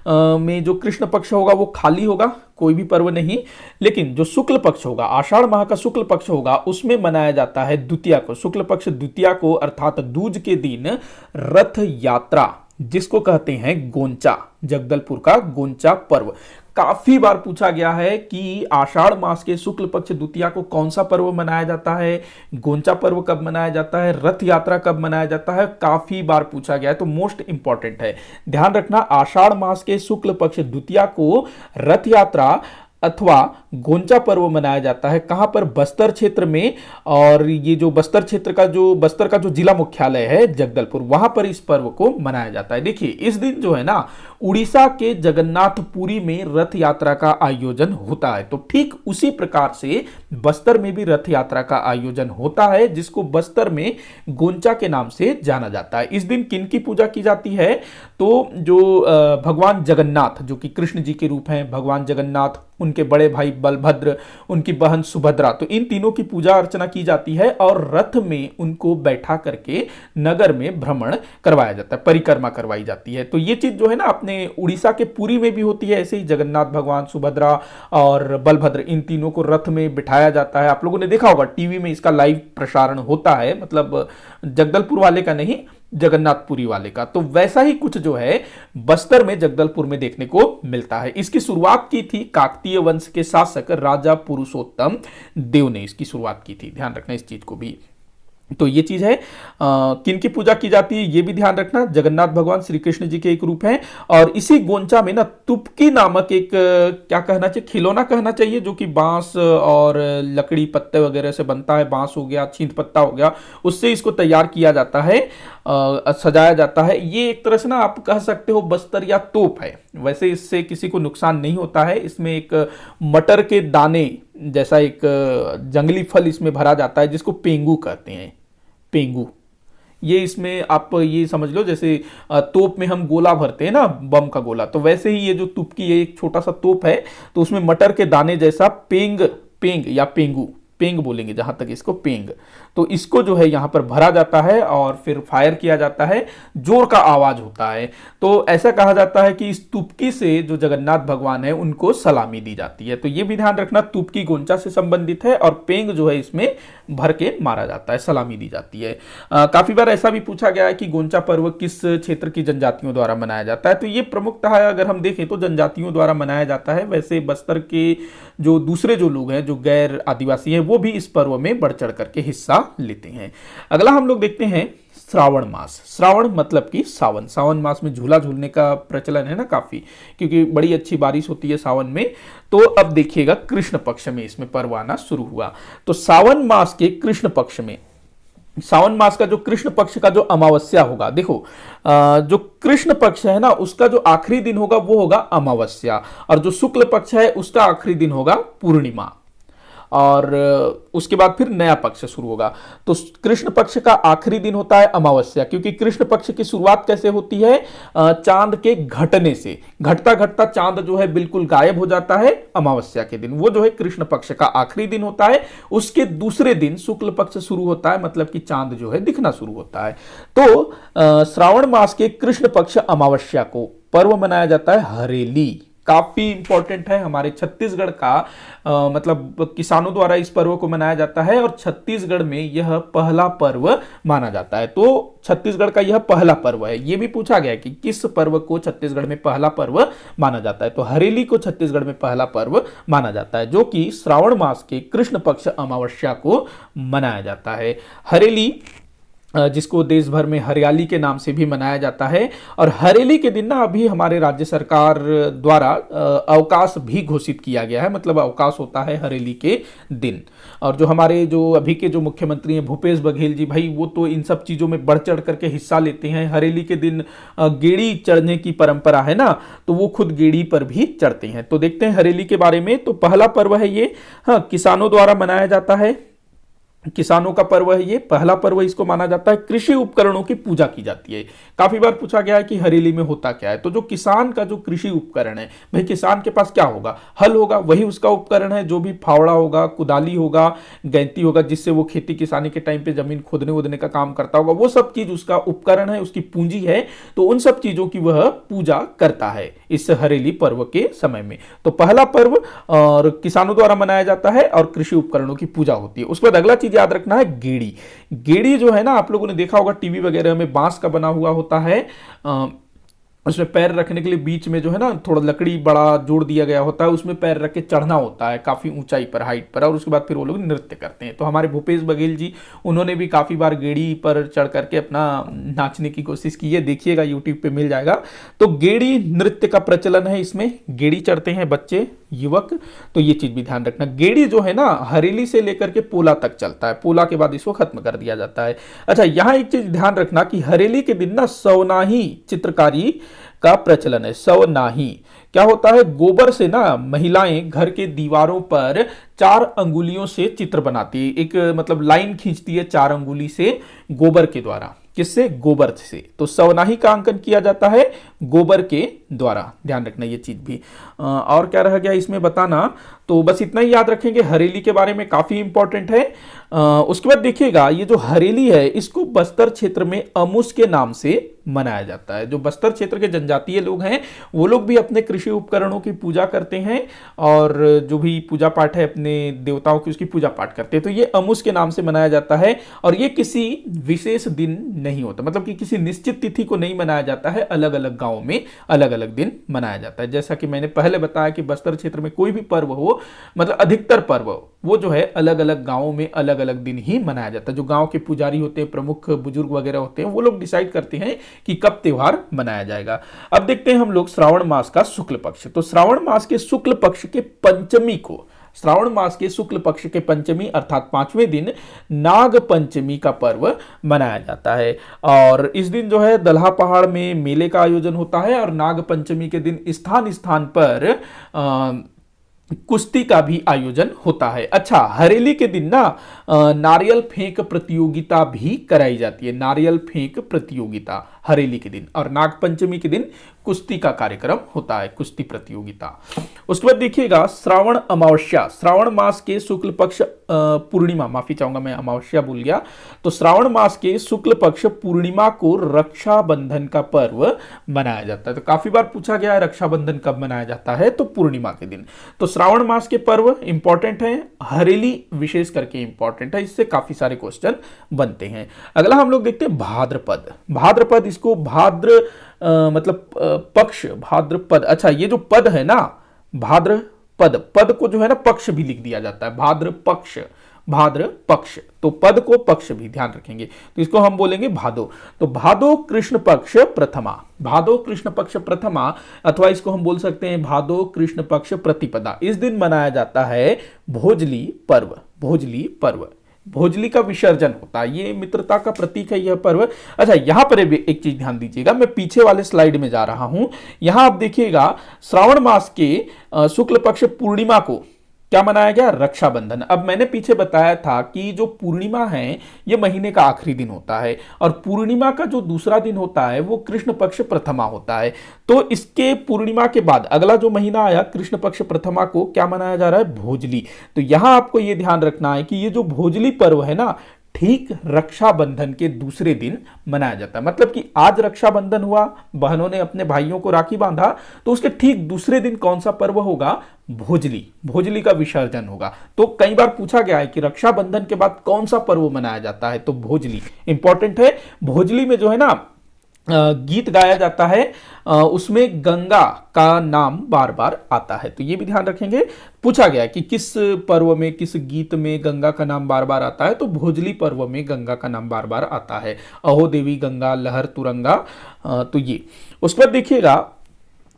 में जो कृष्ण पक्ष होगा वो खाली होगा, कोई भी पर्व नहीं। लेकिन जो शुक्ल पक्ष होगा, आषाढ़ माह का शुक्ल पक्ष होगा, उसमें मनाया जाता है द्वितीया को, शुक्ल पक्ष द्वितीया को अर्थात दूज के दिन रथ यात्रा, जिसको कहते हैं गोंचा, जगदलपुर का गोंचा पर्व। काफी बार पूछा गया है कि आषाढ़ मास के शुक्ल पक्ष द्वितीया को कौन सा पर्व मनाया जाता है, गोंचा पर्व कब मनाया जाता है, रथ यात्रा कब मनाया जाता है, काफी बार पूछा गया है, तो मोस्ट इंपॉर्टेंट है, ध्यान रखना। आषाढ़ मास के शुक्ल पक्ष द्वितीया को रथ यात्रा अथवा गोंचा पर्व मनाया जाता है। कहां पर? बस्तर क्षेत्र में। और ये जो बस्तर क्षेत्र का जो बस्तर का जो जिला मुख्यालय है जगदलपुर, वहां पर इस पर्व को मनाया जाता है। देखिए इस दिन जो है ना, उड़ीसा के जगन्नाथपुरी में रथ यात्रा का आयोजन होता है। तो ठीक उसी प्रकार से बस्तर में भी रथ यात्रा का आयोजन होता है, जिसको बस्तर में गोंचा के नाम से जाना जाता है। इस दिन किन की पूजा की जाती है? तो जो भगवान जगन्नाथ, जो कि कृष्ण जी के रूप हैं, भगवान जगन्नाथ, उनके बड़े भाई बलभद्र, उनकी बहन सुभद्रा, तो इन तीनों की पूजा अर्चना की जाती है और रथ में उनको बैठा करके नगर में भ्रमण करवाया जाता है, परिक्रमा करवाई जाती है। तो ये चीज जो है ना अपने उड़ीसा के पुरी में भी होती है। ऐसे ही जगन्नाथ भगवान, सुभद्रा और बलभद्र, इन तीनों को रथ में बिठाया जाता है। आप लोगों ने देखा होगा टीवी में इसका लाइव प्रसारण होता है, मतलब जगदलपुर वाले का नहीं, जगन्नाथपुरी वाले का। तो वैसा ही कुछ जो है बस्तर में जगदलपुर में देखने को मिलता है। इसकी शुरुआत की थी काकतीय वंश के शासक राजा पुरुषोत्तम देव ने, इसकी शुरुआत की थी, ध्यान रखना इस चीज को भी। तो ये चीज है। किन की पूजा की जाती है ये भी ध्यान रखना। जगन्नाथ भगवान श्री कृष्ण जी के एक रूप हैं। और इसी गोंचा में ना तुपकी नामक एक क्या कहना चाहिए, खिलौना कहना चाहिए, जो कि बांस और लकड़ी पत्ते वगैरह से बनता है। बांस हो गया, छींत पत्ता हो गया, उससे इसको तैयार किया जाता है, सजाया जाता है। ये एक तरह से ना आप कह सकते हो बस्तर या तोप है। वैसे इससे किसी को नुकसान नहीं होता है। इसमें एक मटर के दाने जैसा एक जंगली फल इसमें भरा जाता है, जिसको पेंगू कहते हैं, पेंगू। ये इसमें आप ये समझ लो जैसे तोप में हम गोला भरते हैं ना, बम का गोला, तो वैसे ही ये जो तुपकी, ये एक छोटा सा तोप है, तो उसमें मटर के दाने जैसा पेंग, पेंग या पेंगू, पेंग बोलेंगे जहां तक इसको, पेंग, तो इसको जो है यहां पर भरा जाता है और फिर फायर किया जाता है, जोर का आवाज होता है। तो ऐसा कहा जाता है कि इस तुपकी से जो जगन्नाथ भगवान है उनको सलामी दी जाती है। तो ये भी ध्यान रखना, तुपकी गोंचा से संबंधित है और पेंग जो है इसमें भर के मारा जाता है, सलामी दी जाती है। काफी बार ऐसा भी पूछा गया है कि गोंचा पर्व किस क्षेत्र की जनजातियों द्वारा मनाया जाता है। तो ये प्रमुखतः अगर हम देखें तो जनजातियों द्वारा मनाया जाता है। वैसे बस्तर के जो दूसरे जो लोग हैं, जो गैर आदिवासी हैं, वो भी इस पर्व में बढ़ चढ़ करके हिस्सा लेते हैं। अगला हम लोग देखते हैं श्रावण मास। श्रावण मतलब कि सावन। सावन मास में झूला झूलने का प्रचलन है ना काफी, क्योंकि बड़ी अच्छी बारिश होती है सावन में। तो अब देखिएगा कृष्ण पक्ष में इसमें पर्व आना शुरू हुआ। तो सावन मास के कृष्ण पक्ष में, सावन मास का जो कृष्ण पक्ष का जो अमावस्या होगा, देखो जो कृष्ण पक्ष है ना उसका जो आखिरी दिन होगा वो होगा अमावस्या, और जो शुक्ल पक्ष है उसका आखिरी दिन होगा पूर्णिमा, और उसके बाद फिर नया पक्ष शुरू होगा। तो कृष्ण पक्ष का आखिरी दिन होता है अमावस्या, क्योंकि कृष्ण पक्ष की शुरुआत कैसे होती है, चांद के घटने से। घटता घटता चांद जो है बिल्कुल गायब हो जाता है अमावस्या के दिन, वो जो है कृष्ण पक्ष का आखिरी दिन होता है। उसके दूसरे दिन शुक्ल पक्ष शुरू होता है, मतलब कि चांद जो है दिखना शुरू होता है। तो श्रावण मास के कृष्ण पक्ष अमावस्या को पर्व मनाया जाता है हरेली। काफी इंपॉर्टेंट है, हमारे छत्तीसगढ़ का मतलब किसानों द्वारा इस पर्व को मनाया जाता है और छत्तीसगढ़ में यह पहला पर्व माना जाता है। तो छत्तीसगढ़ का यह पहला पर्व है। यह भी पूछा गया कि किस पर्व को छत्तीसगढ़ में पहला पर्व माना जाता है, तो हरेली को छत्तीसगढ़ में पहला पर्व माना जाता है, जो कि श्रावण मास के कृष्ण पक्ष अमावस्या को मनाया जाता है। हरेली जिसको देश भर में हरियाली के नाम से भी मनाया जाता है। और हरेली के दिन ना अभी हमारे राज्य सरकार द्वारा अवकाश भी घोषित किया गया है, मतलब अवकाश होता है हरेली के दिन। और जो हमारे जो अभी के जो मुख्यमंत्री हैं भूपेश बघेल जी, भाई वो तो इन सब चीज़ों में बढ़ चढ़ करके हिस्सा लेते हैं। हरेली के दिन गेड़ी चढ़ने की परंपरा है ना, तो वो खुद गेड़ी पर भी चढ़ते हैं। तो देखते हैं हरेली के बारे में। तो पहला पर्व है ये, हाँ, किसानों द्वारा मनाया जाता है। किसानों का पर्व है, ये पहला पर्व इसको माना जाता है। कृषि उपकरणों की पूजा की जाती है। काफी बार पूछा गया है कि हरेली में होता क्या है, तो जो किसान का जो कृषि उपकरण है, भाई किसान के पास क्या होगा, हल होगा, वही उसका उपकरण है। जो भी फावड़ा होगा, कुदाली होगा, गैंती होगा, जिससे वो खेती किसानी के टाइम पे जमीन खोदने वोदने का काम करता होगा, वो सब चीज उसका उपकरण है, उसकी पूंजी है। तो उन सब चीजों की वह पूजा करता है इस हरेली पर्व के समय में। तो पहला पर्व और किसानों द्वारा मनाया जाता है और कृषि उपकरणों की पूजा होती है। उसके बाद अगला चीज याद रखना है, गेड़ी। गेड़ी जो है ना, आप लोगों ने देखा होगा टीवी वगैरह में, बांस का बना हुआ होता है। उसमें पैर रखने के लिए बीच में जो है ना थोड़ा लकड़ी बड़ा जोड़ दिया गया होता है, उसमें पैर रख के चढ़ना होता है काफी ऊंचाई पर, हाइट पर, और उसके बाद फिर वो लोग नृत्य करते हैं। तो हमारे भूपेश बघेल जी, उन्होंने भी काफी बार गेड़ी पर चढ़ करके अपना नाचने की कोशिश की है, देखिएगा यूट्यूब पे मिल जाएगा। तो गेड़ी नृत्य का प्रचलन है, इसमें गेड़ी चढ़ते हैं बच्चे, युवक। तो ये चीज भी ध्यान रखना। गेड़ी जो है ना हरेली से लेकर के पोला तक चलता है, पोला के बाद इसको खत्म कर दिया जाता है। अच्छा, यहां एक चीज ध्यान रखना कि हरेली के दिन ना सवनाही चित्रकारी का प्रचलन है। सवनाही क्या होता है, गोबर से ना महिलाएं घर के दीवारों पर 4 अंगुलियों से चित्र बनाती है, एक मतलब लाइन खींचती है 4 अंगुली से गोबर के द्वारा। किससे? गोबर से। तो सवनाही का अंकन किया जाता है गोबर के द्वारा, ध्यान रखना ये चीज भी। और क्या रह गया इसमें बताना, तो बस इतना ही याद रखेंगे हरेली के बारे में, काफी इंपॉर्टेंट है। उसके बाद देखिएगा, ये जो हरेली है इसको बस्तर क्षेत्र में अमुस के नाम से मनाया जाता है। जो बस्तर क्षेत्र के जनजातीय लोग हैं वो लोग भी अपने कृषि उपकरणों की पूजा करते हैं, और जो भी पूजा पाठ है अपने देवताओं की, उसकी पूजा पाठ करते हैं। तो ये अमुस के नाम से मनाया जाता है, और ये किसी विशेष दिन नहीं होता, मतलब कि किसी निश्चित तिथि को नहीं मनाया जाता है, अलग अलग गांवों में अलग अलग दिन मनाया जाता है। जैसा कि मैंने पहले बताया कि बस्तर क्षेत्र में कोई भी पर्व हो, मतलब अधिकतर पर्व वो जो है अलग अलग गांवों में अलग अलग दिन ही मनाया जाता है। जो गांव के पुजारी होते हैं, प्रमुख बुजुर्ग वगैरह होते हैं, वो लोग डिसाइड करते हैं कि कब त्योहार मनाया जाएगा। अब देखते हैं हम लोग श्रावण मास का शुक्ल पक्ष। तो श्रावण मास के शुक्ल पक्ष के पंचमी को, श्रावण मास के शुक्ल पक्ष के पंचमी अर्थात 5वें दिन नाग पंचमी का पर्व मनाया जाता है। और इस दिन जो है दल्हा पहाड़ में मेले का आयोजन होता है, और नाग पंचमी के दिन स्थान स्थान पर कुश्ती का भी आयोजन होता है। अच्छा, हरेली के दिन ना नारियल फेंक प्रतियोगिता भी कराई जाती है, नारियल फेंक प्रतियोगिता हरेली के दिन। और नाग पंचमी के दिन कुश्ती का कार्यक्रम होता है, कुश्ती प्रतियोगिता। उसके बाद देखिएगा श्रावण अमावस्या, श्रावण मास के शुक्ल पक्ष पूर्णिमा, माफी चाहूंगा मैं अमावस्या भूल गया। तो श्रावण मास के शुक्ल पक्ष पूर्णिमा को रक्षाबंधन का पर्व मनाया जाता है। तो काफी बार पूछा गया है रक्षाबंधन कब मनाया जाता है, तो पूर्णिमा के दिन। तो श्रावण मास के पर्व इंपॉर्टेंट है, हरेली विशेष करके इंपॉर्टेंट है, इससे काफी सारे क्वेश्चन बनते हैं। अगला हम लोग देखते हैं भाद्रपद। भाद्रपद, इसको भाद्र मतलब पक्ष, भाद्रपद। अच्छा, ये जो पद है ना भाद्रपद, पद को जो है ना पक्ष भी लिख दिया जाता है, भाद्र पक्ष, भाद्र पक्ष। तो पद को पक्ष भी ध्यान रखेंगे, तो इसको हम बोलेंगे भादो। तो भादो कृष्ण पक्ष प्रथमा, भादो कृष्ण पक्ष प्रथमा, अथवा इसको हम बोल सकते हैं भादो कृष्ण पक्ष प्रतिपदा। इस दिन मनाया जाता है भोजली पर्व, भोजली पर्व। भोजली का विसर्जन होता है, ये मित्रता का प्रतीक है यह पर्व। अच्छा, यहां पर एक चीज ध्यान दीजिएगा, मैं पीछे वाले स्लाइड में जा रहा हूं। यहां आप देखिएगा श्रावण मास के शुक्ल पक्ष पूर्णिमा को क्या मनाया गया? रक्षाबंधन। अब मैंने पीछे बताया था कि जो पूर्णिमा है ये महीने का आखिरी दिन होता है, और पूर्णिमा का जो दूसरा दिन होता है वो कृष्ण पक्ष प्रथमा होता है। तो इसके पूर्णिमा के बाद अगला जो महीना आया कृष्ण पक्ष प्रथमा को क्या मनाया जा रहा है? भोजली। तो यहां आपको यह ध्यान रखना है कि ये जो भोजली पर्व है ना, ठीक रक्षाबंधन के दूसरे दिन मनाया जाता है। मतलब कि आज रक्षाबंधन हुआ, बहनों ने अपने भाइयों को राखी बांधा, तो उसके ठीक दूसरे दिन कौन सा पर्व होगा? भोजली, भोजली का विसर्जन होगा। तो कई बार पूछा गया है कि रक्षाबंधन के बाद कौन सा पर्व मनाया जाता है, तो भोजली इंपॉर्टेंट है। भोजली में जो है ना गीत गाया जाता है, उसमें गंगा का नाम बार बार आता है, तो ये भी ध्यान रखेंगे। पूछा गया कि किस पर्व में, किस गीत में गंगा का नाम बार बार आता है, तो भोजली पर्व में गंगा का नाम बार बार आता है। अहो देवी गंगा लहर तुरंगा, तो ये। उसके बाद देखिएगा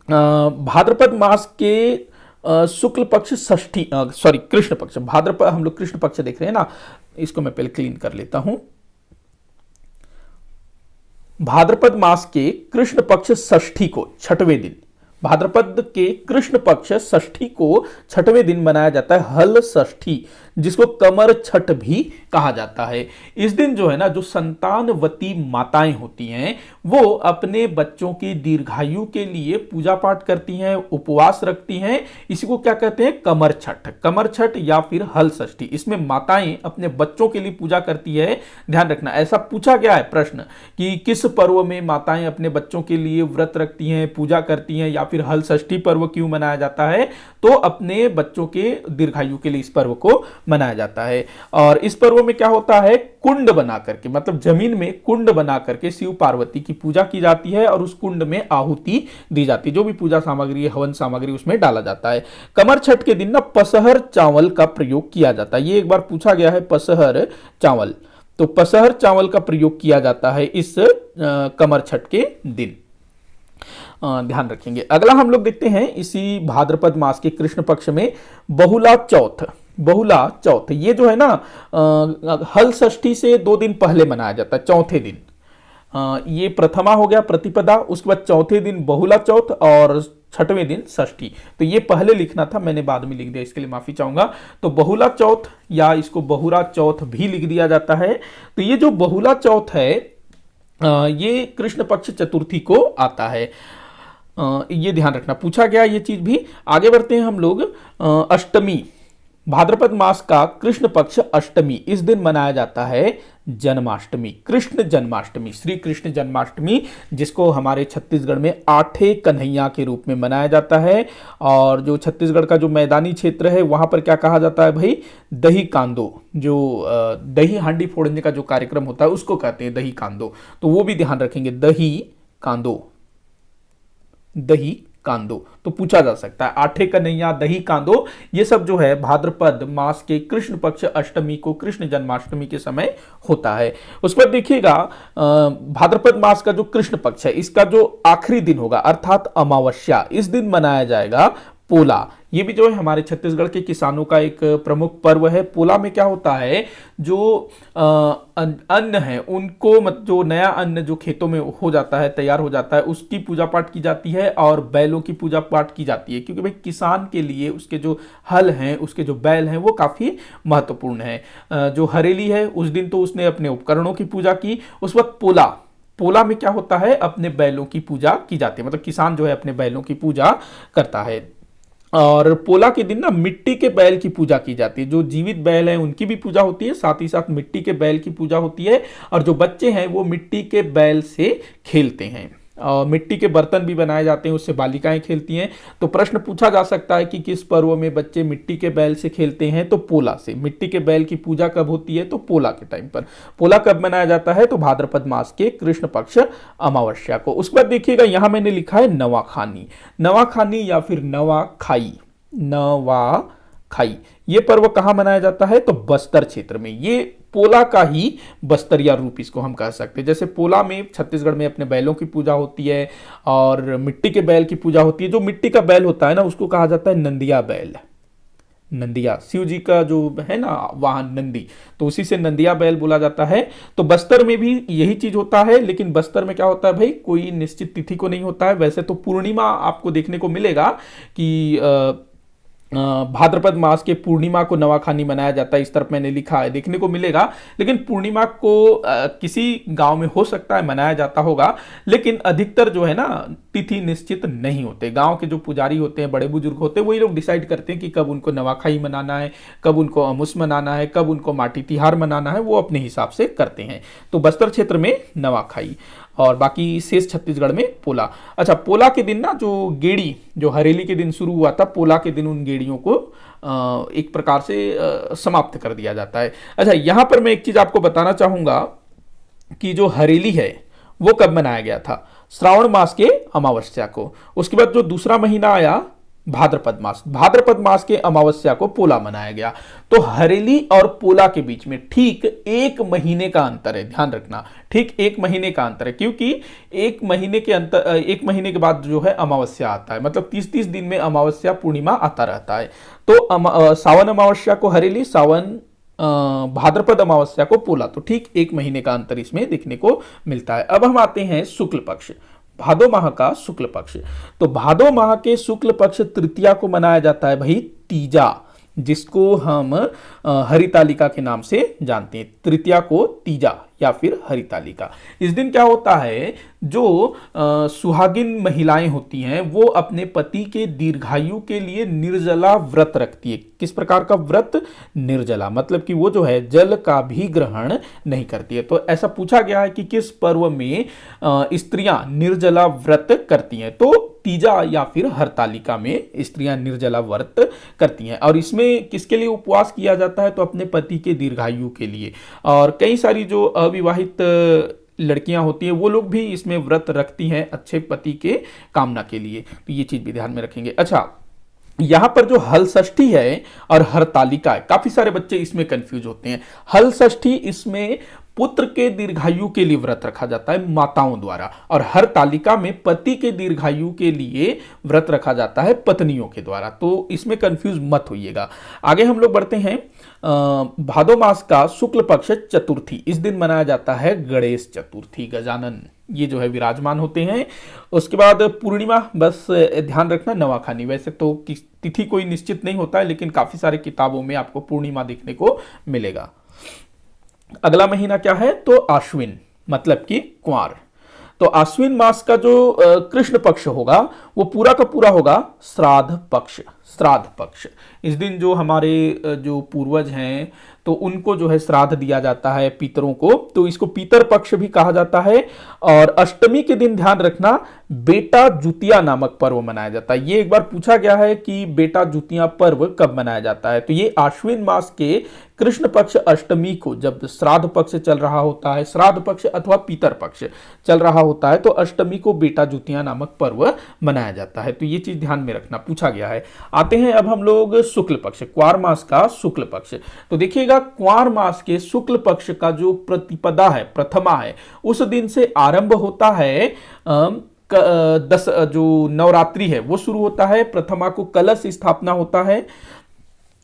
भाद्रपद मास के शुक्ल पक्ष षष्ठी, सॉरी कृष्ण पक्ष, भाद्रपद हम लोग कृष्ण पक्ष देख रहे हैं ना, इसको मैं पहले क्लीन कर लेता हूं। भाद्रपद मास के कृष्ण पक्ष षष्ठी को, छठवें दिन, भाद्रपद के कृष्ण पक्ष षष्ठी को छठवें दिन मनाया जाता है हल षष्ठी। जिसको कमर छठ भी कहा जाता है। इस दिन जो है ना, जो संतानवती माताएं होती हैं वो अपने बच्चों की दीर्घायु के लिए पूजा पाठ करती हैं, उपवास रखती हैं। इसी को क्या कहते हैं? कमर छठ। कमर छठ या फिर हल षष्ठी, इसमें माताएं अपने बच्चों के लिए पूजा करती है। ध्यान रखना, ऐसा पूछा गया है प्रश्न कि किस पर्व में माताएं अपने बच्चों के लिए व्रत रखती हैं, पूजा करती हैं, या फिर हल षष्ठी पर्व क्यों मनाया जाता है? तो अपने बच्चों के दीर्घायु के लिए इस पर्व को मनाया जाता है। और इस पर्व में क्या होता है? कुंड बना करके, मतलब जमीन में कुंड बना करके शिव पार्वती की पूजा की जाती है और उस कुंड में आहुति दी जाती है। जो भी पूजा सामग्री, हवन सामग्री उसमें डाला जाता है। कमर छठ के दिन ना पसहर चावल का प्रयोग किया जाता है। ये एक बार पूछा गया है, पसहर चावल। तो पसहर चावल का प्रयोग किया जाता है इस कमर छठ के दिन। ध्यान रखेंगे। अगला हम लोग देखते हैं इसी भाद्रपद मास के कृष्ण पक्ष में बहुला चौथ। बहुला चौथ ये जो है ना, हल षष्ठी से 2 दिन पहले मनाया जाता है, चौथे दिन। ये प्रथमा हो गया, प्रतिपदा, उसके बाद चौथे दिन बहुला चौथ और छठवें दिन षष्ठी। तो ये पहले लिखना था, मैंने बाद में लिख दिया, इसके लिए माफी चाहूंगा। तो बहुला चौथ या इसको बहुरा चौथ भी लिख दिया जाता है। तो ये जो बहुला चौथ है ये कृष्ण पक्ष चतुर्थी को आता है। ये ध्यान रखना, पूछा गया ये चीज भी। आगे बढ़ते हैं हम लोग। अष्टमी, भाद्रपद मास का कृष्ण पक्ष अष्टमी, इस दिन मनाया जाता है जन्माष्टमी, कृष्ण जन्माष्टमी, श्री कृष्ण जन्माष्टमी, जिसको हमारे छत्तीसगढ़ में आठे कन्हैया के रूप में मनाया जाता है। और जो छत्तीसगढ़ का जो मैदानी क्षेत्र है वहां पर क्या कहा जाता है भाई? दही कांदो, जो दही हांडी फोड़ने का जो कार्यक्रम होता है उसको कहते हैं दही कांदो। तो वो भी ध्यान रखेंगे, दही कांदो, दही कांदो। तो पूछा जा सकता है आठे कन्हैया, दही कांदो, ये सब जो है भाद्रपद मास के कृष्ण पक्ष अष्टमी को कृष्ण जन्माष्टमी के समय होता है। उस पर देखिएगा, भाद्रपद मास का जो कृष्ण पक्ष है इसका जो आखिरी दिन होगा अर्थात अमावस्या, इस दिन मनाया जाएगा पोला। ये भी जो है हमारे छत्तीसगढ़ के किसानों का एक प्रमुख पर्व है। पोला में क्या होता है? जो अन्न है उनको, जो नया अन्न जो खेतों में हो जाता है, तैयार हो जाता है, उसकी पूजा पाठ की जाती है और बैलों की पूजा पाठ की जाती है। क्योंकि भाई किसान के लिए उसके जो हल हैं, उसके जो बैल हैं वो काफी महत्वपूर्ण है। जो हरेली है उस दिन तो उसने अपने उपकरणों की पूजा की। उस वक्त पोला, पोला में क्या होता है? अपने बैलों की पूजा की जाती है, मतलब किसान जो है अपने बैलों की पूजा करता है। और पोला के दिन ना मिट्टी के बैल की पूजा की जाती है। जो जीवित बैल हैं उनकी भी पूजा होती है, साथ ही साथ मिट्टी के बैल की पूजा होती है। और जो बच्चे हैं वो मिट्टी के बैल से खेलते हैं। और मिट्टी के बर्तन भी बनाए जाते हैं, उससे बालिकाएं खेलती हैं। तो प्रश्न पूछा जा सकता है कि किस पर्व में बच्चे मिट्टी के बैल से खेलते हैं? तो पोला से। मिट्टी के बैल की पूजा कब होती है? तो पोला के टाइम पर। पोला कब मनाया जाता है? तो भाद्रपद मास के कृष्ण पक्ष अमावस्या को। उसके बाद देखिएगा यहां मैंने लिखा है नवाखानी। नवाखानी या फिर नवाखाई, नवाखाई, ये पर्व कहां मनाया जाता है? तो बस्तर क्षेत्र में। ये पोला का ही बस्तरिया रूप इसको हम कह सकते हैं। जैसे पोला में छत्तीसगढ़ में अपने बैलों की पूजा होती है और मिट्टी के बैल की पूजा होती है। जो मिट्टी का बैल होता है ना उसको कहा जाता है नंदिया बैल। नंदिया, शिव जी का जो है ना वाहन नंदी, तो उसी से नंदिया बैल बोला जाता है। तो बस्तर में भी यही चीज होता है, लेकिन बस्तर में क्या होता है भाई? कोई निश्चित तिथि को नहीं होता है। वैसे तो पूर्णिमा आपको देखने को मिलेगा कि भाद्रपद मास के पूर्णिमा को नवाखानी मनाया जाता है, इस तरफ मैंने लिखा है, देखने को मिलेगा। लेकिन पूर्णिमा को किसी गांव में हो सकता है मनाया जाता होगा, लेकिन अधिकतर जो है ना तिथि निश्चित नहीं होते। गांव के जो पुजारी होते हैं, बड़े बुजुर्ग होते हैं, वही लोग डिसाइड करते हैं कि कब उनको नवाखाई मनाना है, कब उनको अमुस मनाना है, कब उनको माटी तिहार मनाना है, वो अपने हिसाब से करते हैं। तो बस्तर क्षेत्र में नवाखाई और बाकी शेष छत्तीसगढ़ में पोला। अच्छा, पोला के दिन ना जो गेड़ी, जो हरेली के दिन शुरू हुआ था, पोला के दिन उन गेड़ियों को एक प्रकार से समाप्त कर दिया जाता है। अच्छा, यहां पर मैं एक चीज आपको बताना चाहूंगा कि जो हरेली है वो कब मनाया गया था? श्रावण मास के अमावस्या को। उसके बाद जो दूसरा महीना आया भाद्रपद मास, भाद्रपद मास के अमावस्या को पोला मनाया गया। तो हरेली और पोला के बीच में ठीक 1 महीने का अंतर है। ध्यान रखना, ठीक 1 महीने का अंतर है, क्योंकि 1 महीने के अंतर, 1 महीने के बाद जो है अमावस्या आता है। मतलब 30-30 दिन में अमावस्या पूर्णिमा आता रहता है। तो सावन अमावस्या को हरेली, सावन भाद्रपद अमावस्या को पोला। तो ठीक 1 महीने का अंतर इसमें देखने को मिलता है। अब हम आते हैं शुक्ल पक्ष, भादो माह का शुक्ल पक्ष। तो भादो माह के शुक्ल पक्ष तृतीया को मनाया जाता है भाई तीजा, जिसको हम हरितालिका के नाम से जानते हैं। तृतीया को तीजा या फिर हरितालिका। इस दिन क्या होता है, जो सुहागिन महिलाएं होती हैं वो अपने पति के दीर्घायु के लिए निर्जला व्रत रखती है। किस प्रकार का व्रत? निर्जला, मतलब कि वो जो है जल का भी ग्रहण नहीं करती है। तो ऐसा पूछा गया है कि किस पर्व में स्त्रियां निर्जला व्रत करती हैं, तो तीजा या फिर हरतालिका में स्त्रियां निर्जला व्रत करती हैं। और इसमें किसके लिए उपवास किया जाता है? तो अपने पति के दीर्घायु के लिए। और कई सारी जो अविवाहित लड़कियां होती हैं वो लोग भी इसमें व्रत रखती हैं अच्छे पति के कामना के लिए। तो ये चीज भी ध्यान में रखेंगे। अच्छा, यहां पर जो हल षष्ठी है और हरतालिका है, काफी सारे बच्चे इसमें कंफ्यूज होते हैं। हल षष्ठी, इसमें पुत्र के दीर्घायु के लिए व्रत रखा जाता है माताओं द्वारा, और हरतालिका में पति के दीर्घायु के लिए व्रत रखा जाता है पत्नियों के द्वारा। तो इसमें कंफ्यूज मत होइएगा। आगे हम लोग बढ़ते हैं। भादो मास का शुक्ल पक्ष चतुर्थी, इस दिन मनाया जाता है गणेश चतुर्थी। गजानन ये जो है विराजमान होते हैं। उसके बाद पूर्णिमा, बस ध्यान रखना नवाखानी, वैसे तो तिथि कोई निश्चित नहीं होता है, लेकिन काफी सारे किताबों में आपको पूर्णिमा देखने को मिलेगा। अगला महीना क्या है? तो आश्विन, मतलब कि कुंवार। तो आश्विन मास का जो कृष्ण पक्ष होगा वो पूरा का पूरा होगा श्राद्ध पक्ष। श्राद्ध पक्ष, इस दिन जो हमारे जो पूर्वज हैं तो उनको जो है श्राद्ध दिया जाता है पितरों को, तो इसको पितर पक्ष भी कहा जाता है। और अष्टमी के दिन ध्यान रखना बेटा जुतिया नामक पर्व मनाया जाता है। ये एक बार पूछा गया है कि बेटा जुतिया पर्व कब मनाया जाता है, तो ये आश्विन मास के कृष्ण पक्ष अष्टमी को, जब श्राद्ध पक्ष चल रहा होता है, श्राद्ध पक्ष अथवा पितर पक्ष चल रहा होता है, तो अष्टमी को बेटा जुतिया नामक पर्व मनाया जाता है। तो ये चीज ध्यान में रखना, पूछा गया है। आते हैं अब हम लोग शुक्ल पक्ष, क्वार मास का शुक्ल पक्ष। तो देखिएगा क्वार मास के शुक्ल पक्ष का जो प्रतिपदा है, प्रथमा है, उस दिन से आरंभ होता है जो नवरात्रि है वो शुरू होता है। प्रथमा को कलश स्थापना होता है,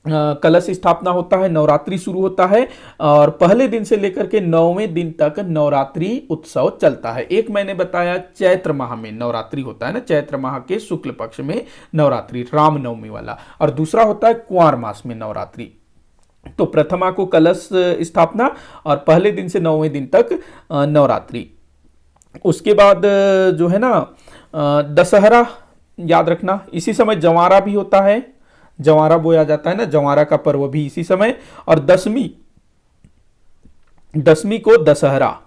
कलश स्थापना होता है, नवरात्रि शुरू होता है, और पहले दिन से लेकर के 9वें दिन तक नवरात्रि उत्सव चलता है। एक मैंने बताया चैत्र माह में नवरात्रि होता है ना, चैत्र माह के शुक्ल पक्ष में नवरात्रि, रामनवमी वाला, और दूसरा होता है कुंवार मास में नवरात्रि। तो प्रथमा को कलश स्थापना और पहले दिन से 9वें दिन तक नवरात्रि। उसके बाद जो है ना दशहरा, याद रखना इसी समय जवारा भी होता है, जवारा बोया जाता है ना, जवारा का पर्व भी इसी समय। और दसवीं को दशहरा,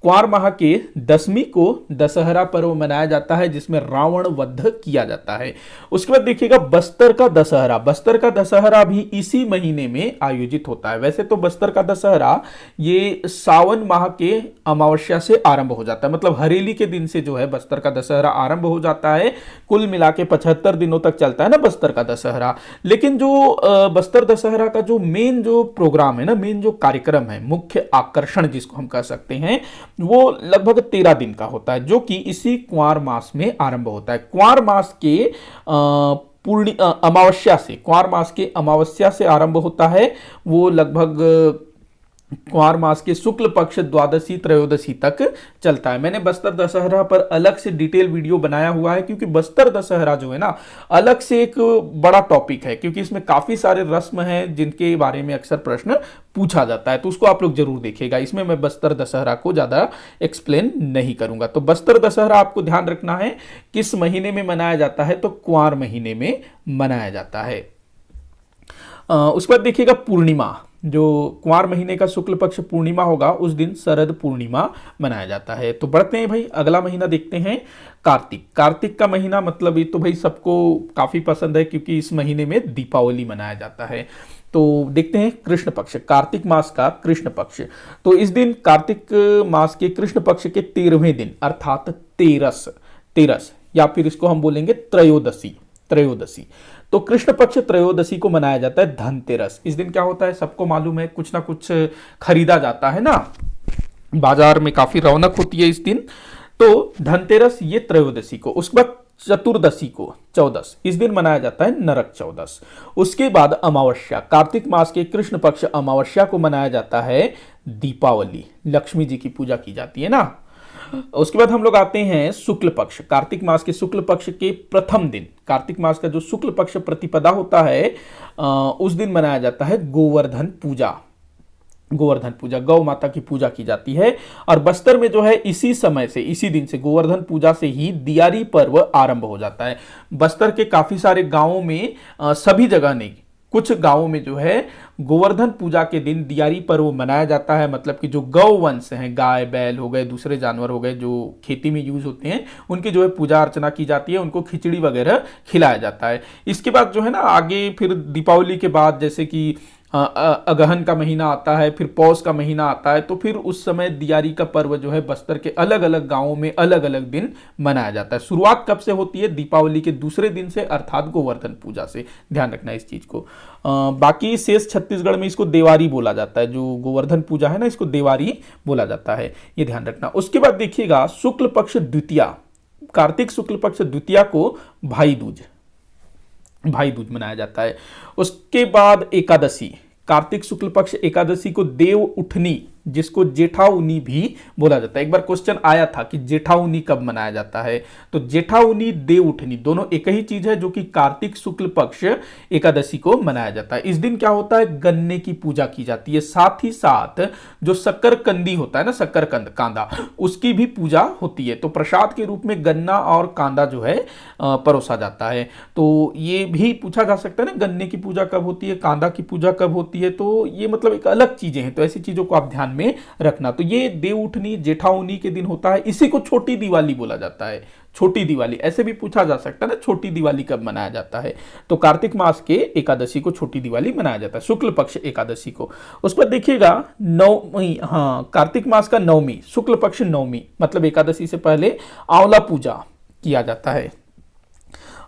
क्वार माह के दसवीं को दशहरा पर्व मनाया जाता है, जिसमें रावण वध किया जाता है। उसके बाद देखिएगा बस्तर का दशहरा, बस्तर का दशहरा भी इसी महीने में आयोजित होता है। वैसे तो बस्तर का दशहरा ये सावन माह के अमावस्या से आरंभ हो जाता है, मतलब हरेली के दिन से जो है बस्तर का दशहरा आरंभ हो जाता है। कुल मिला के 75 दिनों तक चलता है ना बस्तर का दशहरा। लेकिन जो बस्तर दशहरा का जो मेन जो प्रोग्राम है ना, मेन जो कार्यक्रम है, मुख्य आकर्षण जिसको हम कह सकते हैं, वो लगभग 13 दिन का होता है, जो कि इसी कुंवार मास में आरंभ होता है। कुंवार मास के अमावस्या से, कुंवार मास के अमावस्या से आरंभ होता है। वो लगभग कुंवार मास के शुक्ल पक्ष द्वादशी त्रयोदशी तक चलता है। मैंने बस्तर दशहरा पर अलग से डिटेल वीडियो बनाया हुआ है, क्योंकि बस्तर दशहरा जो है ना अलग से एक बड़ा टॉपिक है, क्योंकि इसमें काफी सारे रस्म हैं जिनके बारे में अक्सर प्रश्न पूछा जाता है, तो उसको आप लोग जरूर देखिएगा। इसमें मैं बस्तर दशहरा को ज्यादा एक्सप्लेन नहीं करूंगा। तो बस्तर दशहरा आपको ध्यान रखना है किस महीने में मनाया जाता है, तो कुंवार महीने में मनाया जाता है। उसके बाद देखिएगा पूर्णिमा, जो कुंवार महीने का शुक्ल पक्ष पूर्णिमा होगा उस दिन शरद पूर्णिमा मनाया जाता है। तो बढ़ते हैं भाई, अगला महीना देखते हैं कार्तिक। कार्तिक का महीना मतलब ये तो भाई सबको काफी पसंद है, क्योंकि इस महीने में दीपावली मनाया जाता है। तो देखते हैं कृष्ण पक्ष, कार्तिक मास का कृष्ण पक्ष। तो इस दिन कार्तिक मास के कृष्ण पक्ष के 13वें दिन अर्थात तेरस या फिर इसको हम बोलेंगे त्रयोदशी। तो कृष्ण पक्ष त्रयोदशी को मनाया जाता है धनतेरस। इस दिन क्या होता है सबको मालूम है, कुछ ना कुछ खरीदा जाता है ना, बाजार में काफी रौनक होती है इस दिन। तो धनतेरस ये त्रयोदशी को, उसके बाद चतुर्दशी को चौदस, इस दिन मनाया जाता है नरक चौदस। उसके बाद अमावस्या, कार्तिक मास के कृष्ण पक्ष अमावस्या को मनाया जाता है दीपावली, लक्ष्मी जी की पूजा की जाती है ना। उसके बाद हम लोग आते हैं शुक्ल पक्ष। कार्तिक मास के शुक्ल पक्ष के प्रथम दिन, कार्तिक मास का जो शुक्ल पक्ष प्रतिपदा होता है उस दिन मनाया जाता है गोवर्धन पूजा। गोवर्धन पूजा, गौ माता की पूजा की जाती है। और बस्तर में जो है इसी समय से, इसी दिन से, गोवर्धन पूजा से ही दियारी पर्व आरंभ हो जाता है। बस्तर के काफी सारे गांवों में, सभी जगह नहीं, कुछ गांवों में जो है गोवर्धन पूजा के दिन दियारी पर्व मनाया जाता है। मतलब कि जो गौ वंश हैं, गाय बैल हो गए, दूसरे जानवर हो गए जो खेती में यूज होते हैं, उनकी जो है पूजा अर्चना की जाती है, उनको खिचड़ी वगैरह खिलाया जाता है। इसके बाद जो है ना आगे फिर दीपावली के बाद, जैसे कि अगहन का महीना आता है, फिर पौष का महीना आता है, तो फिर उस समय दियारी का पर्व जो है बस्तर के अलग अलग गांवों में अलग अलग दिन मनाया जाता है। शुरुआत कब से होती है? दीपावली के दूसरे दिन से, अर्थात गोवर्धन पूजा से। ध्यान रखना इस चीज को। बाकी शेष छत्तीसगढ़ में इसको देवारी बोला जाता है। जो गोवर्धन पूजा है ना, इसको देवारी बोला जाता है, ये ध्यान रखना। उसके बाद देखिएगा शुक्ल पक्ष द्वितीया, कार्तिक शुक्ल पक्ष द्वितीया को भाई दूज, भाई दूज मनाया जाता है। उसके बाद एकादशी, कार्तिक शुक्ल पक्ष एकादशी को देव उठनी, जिसको जेठाउनी भी बोला जाता है। एक बार क्वेश्चन आया था कि जेठाउनी कब मनाया जाता है, तो जेठाउनी देव उठनी दोनों एक ही चीज है, जो कि कार्तिक शुक्ल पक्ष एकादशी को मनाया जाता है। इस दिन क्या होता है? गन्ने की पूजा की जाती है, साथ ही साथ जो शक्करकंदी होता है ना, शक्करकंद कांदा, उसकी भी पूजा होती है। तो प्रसाद के रूप में गन्ना और कांदा जो है परोसा जाता है। तो ये भी पूछा जा सकता है ना, गन्ने की पूजा कब होती है, कांदा की पूजा कब होती है, तो ये मतलब एक अलग चीजें हैं। तो ऐसी चीजों को आप ध्यान में रखना। तो ये देव उठनी जेठाउनी के दिन होता है। इसी को छोटी दिवाली बोला जाता है, छोटी दिवाली। ऐसे भी पूछा जा सकता है ना, छोटी दिवाली कब मनाया जाता है? तो कार्तिक मास के एकादशी को छोटी दिवाली मनाया जाता है, शुक्ल पक्ष एकादशी को। उस पर देखिएगा नवमी, हाँ, कार्तिक मास का नवमी, शुक्ल पक्ष नवमी, मतलब एकादशी से पहले आंवला पूजा किया जाता है।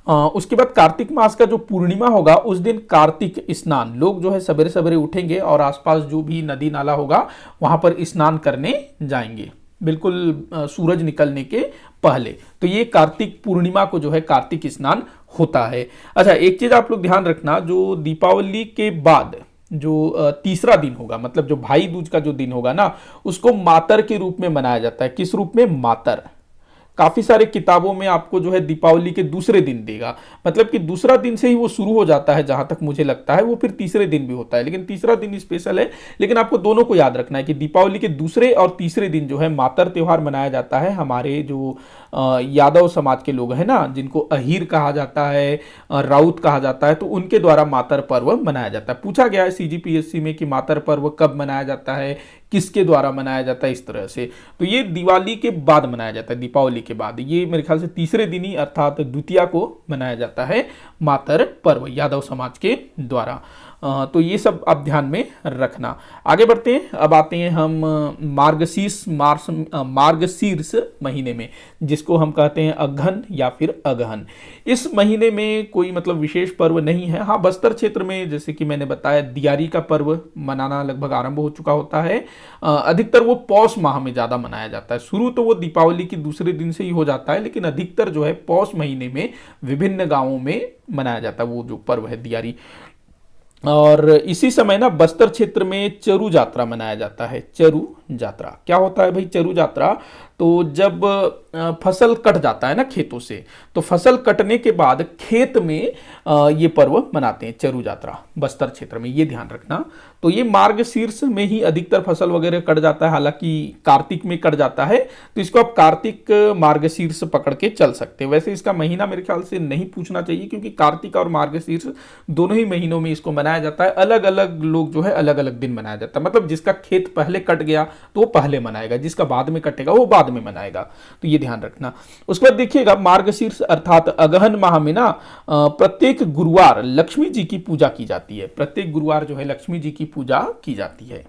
उसके बाद कार्तिक मास का जो पूर्णिमा होगा उस दिन कार्तिक स्नान, लोग जो है सवेरे सवेरे उठेंगे और आसपास जो भी नदी नाला होगा वहां पर स्नान करने जाएंगे, बिल्कुल सूरज निकलने के पहले। तो ये कार्तिक पूर्णिमा को जो है कार्तिक स्नान होता है। अच्छा, एक चीज आप लोग ध्यान रखना, जो दीपावली के बाद जो तीसरा दिन होगा, मतलब जो भाई दूज का जो दिन होगा ना, उसको मातर के रूप में मनाया जाता है। किस रूप में? मातर। काफी सारे किताबों में आपको जो है दीपावली के दूसरे दिन देगा, मतलब कि दूसरा दिन से ही वो शुरू हो जाता है, जहां तक मुझे लगता है। वो फिर तीसरे दिन भी होता है, लेकिन तीसरा दिन स्पेशल है। लेकिन आपको दोनों को याद रखना है कि दीपावली के दूसरे और तीसरे दिन जो है मातर त्योहार मनाया जाता है। हमारे जो यादव समाज के लोग हैं ना, जिनको अहीर कहा जाता है, राउत कहा जाता है, तो उनके द्वारा मातर पर्व मनाया जाता है। पूछा गया है सीजीपीएससी में कि मातर पर्व कब मनाया जाता है, किसके द्वारा मनाया जाता है, इस तरह से। तो ये दिवाली के बाद मनाया जाता है, दीपावली के बाद। ये मेरे ख्याल से तीसरे दिन ही, अर्थात द्वितीया को मनाया जाता है मातर पर्व, यादव समाज के द्वारा। तो ये सब आप ध्यान में रखना। आगे बढ़ते हैं, अब आते हैं हम मार्गशीर्ष महीने में, जिसको हम कहते हैं अघन या फिर अगहन। इस महीने में कोई मतलब विशेष पर्व नहीं है। हाँ, बस्तर क्षेत्र में जैसे कि मैंने बताया, दियारी का पर्व मनाना लगभग आरंभ हो चुका होता है। अधिकतर वो पौष माह में ज्यादा मनाया जाता है। शुरू तो वो दीपावली के दूसरे दिन से ही हो जाता है, लेकिन अधिकतर जो है पौष महीने में विभिन्न गांवों में मनाया जाता है वो जो पर्व है दियारी। और इसी समय ना बस्तर क्षेत्र में चरु यात्रा मनाया जाता है। चरु यात्रा क्या होता है भाई? चरु यात्रा तो जब फसल कट जाता है ना खेतों से, तो फसल कटने के बाद खेत में ये पर्व मनाते हैं, चरु यात्रा, बस्तर क्षेत्र में, ये ध्यान रखना। तो ये मार्गशीर्ष में ही अधिकतर फसल वगैरह कट जाता है, हालांकि कार्तिक में कट जाता है, तो इसको आप कार्तिक मार्गशीर्ष पकड़ के चल सकते हैं। वैसे इसका महीना मेरे ख्याल से नहीं पूछना चाहिए, क्योंकि कार्तिक और मार्गशीर्ष दोनों ही महीनों में इसको मनाया जाता है। अलग अलग लोग जो है अलग अलग दिन मनाया जाता है, मतलब जिसका खेत पहले कट गया तो वो पहले मनाएगा, जिसका बाद में कटेगा वो बाद में मनाएगा। तो ये ध्यान रखना। उसके बाद देखिएगा मार्गशीर्ष अर्थात अगहन माह में ना प्रत्येक गुरुवार लक्ष्मी जी की पूजा की जाती है। प्रत्येक गुरुवार जो है लक्ष्मी जी की पूजा की जाती है।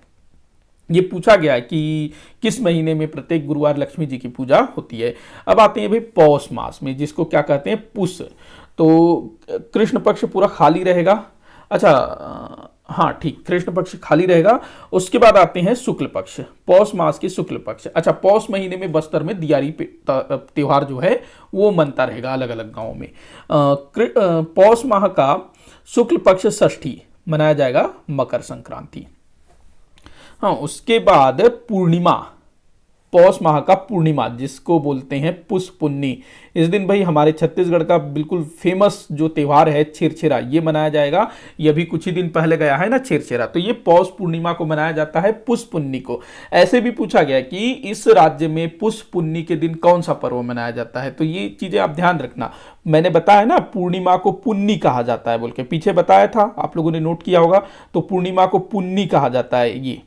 ये पूछा गया है कि किस महीने में प्रत्येक गुरुवार लक्ष्मी जी की पूजा होती है। अब आते हैं भाई पौष मास में, जिसको क्या कहते हैं? पुष। तो कृष्ण पक्ष पूरा खाली रहेगा। अच्छा, हाँ ठीक, कृष्ण पक्ष खाली रहेगा। उसके बाद आते हैं शुक्ल पक्ष, पौष मास के शुक्ल पक्ष। अच्छा, पौष महीने में बस्तर में दियारी त्योहार जो है वो मनता रहेगा अलग अलग गांवों में। पौष माह का शुक्ल पक्ष षष्ठी मनाया जाएगा, मकर संक्रांति। हाँ, उसके बाद पूर्णिमा, पौष माह का पूर्णिमा, जिसको बोलते हैं पुष पुन्नी। इस दिन भाई हमारे छत्तीसगढ़ का बिल्कुल फेमस जो त्यौहार है छेरछेरा, ये मनाया जाएगा। ये अभी कुछ ही दिन पहले गया है ना छेरछेरा, तो ये पौष पूर्णिमा को मनाया जाता है, पुष पुन्नी को। ऐसे भी पूछा गया कि इस राज्य में पुष पुन्नी के दिन कौन सा पर्व मनाया जाता है, तो ये चीजें आप ध्यान रखना। मैंने बताया ना पूर्णिमा को पुन्नी कहा जाता है बोल के, पीछे बताया था, आप लोगों ने नोट किया होगा। तो पूर्णिमा को पुन्नी कहा जाता है ये,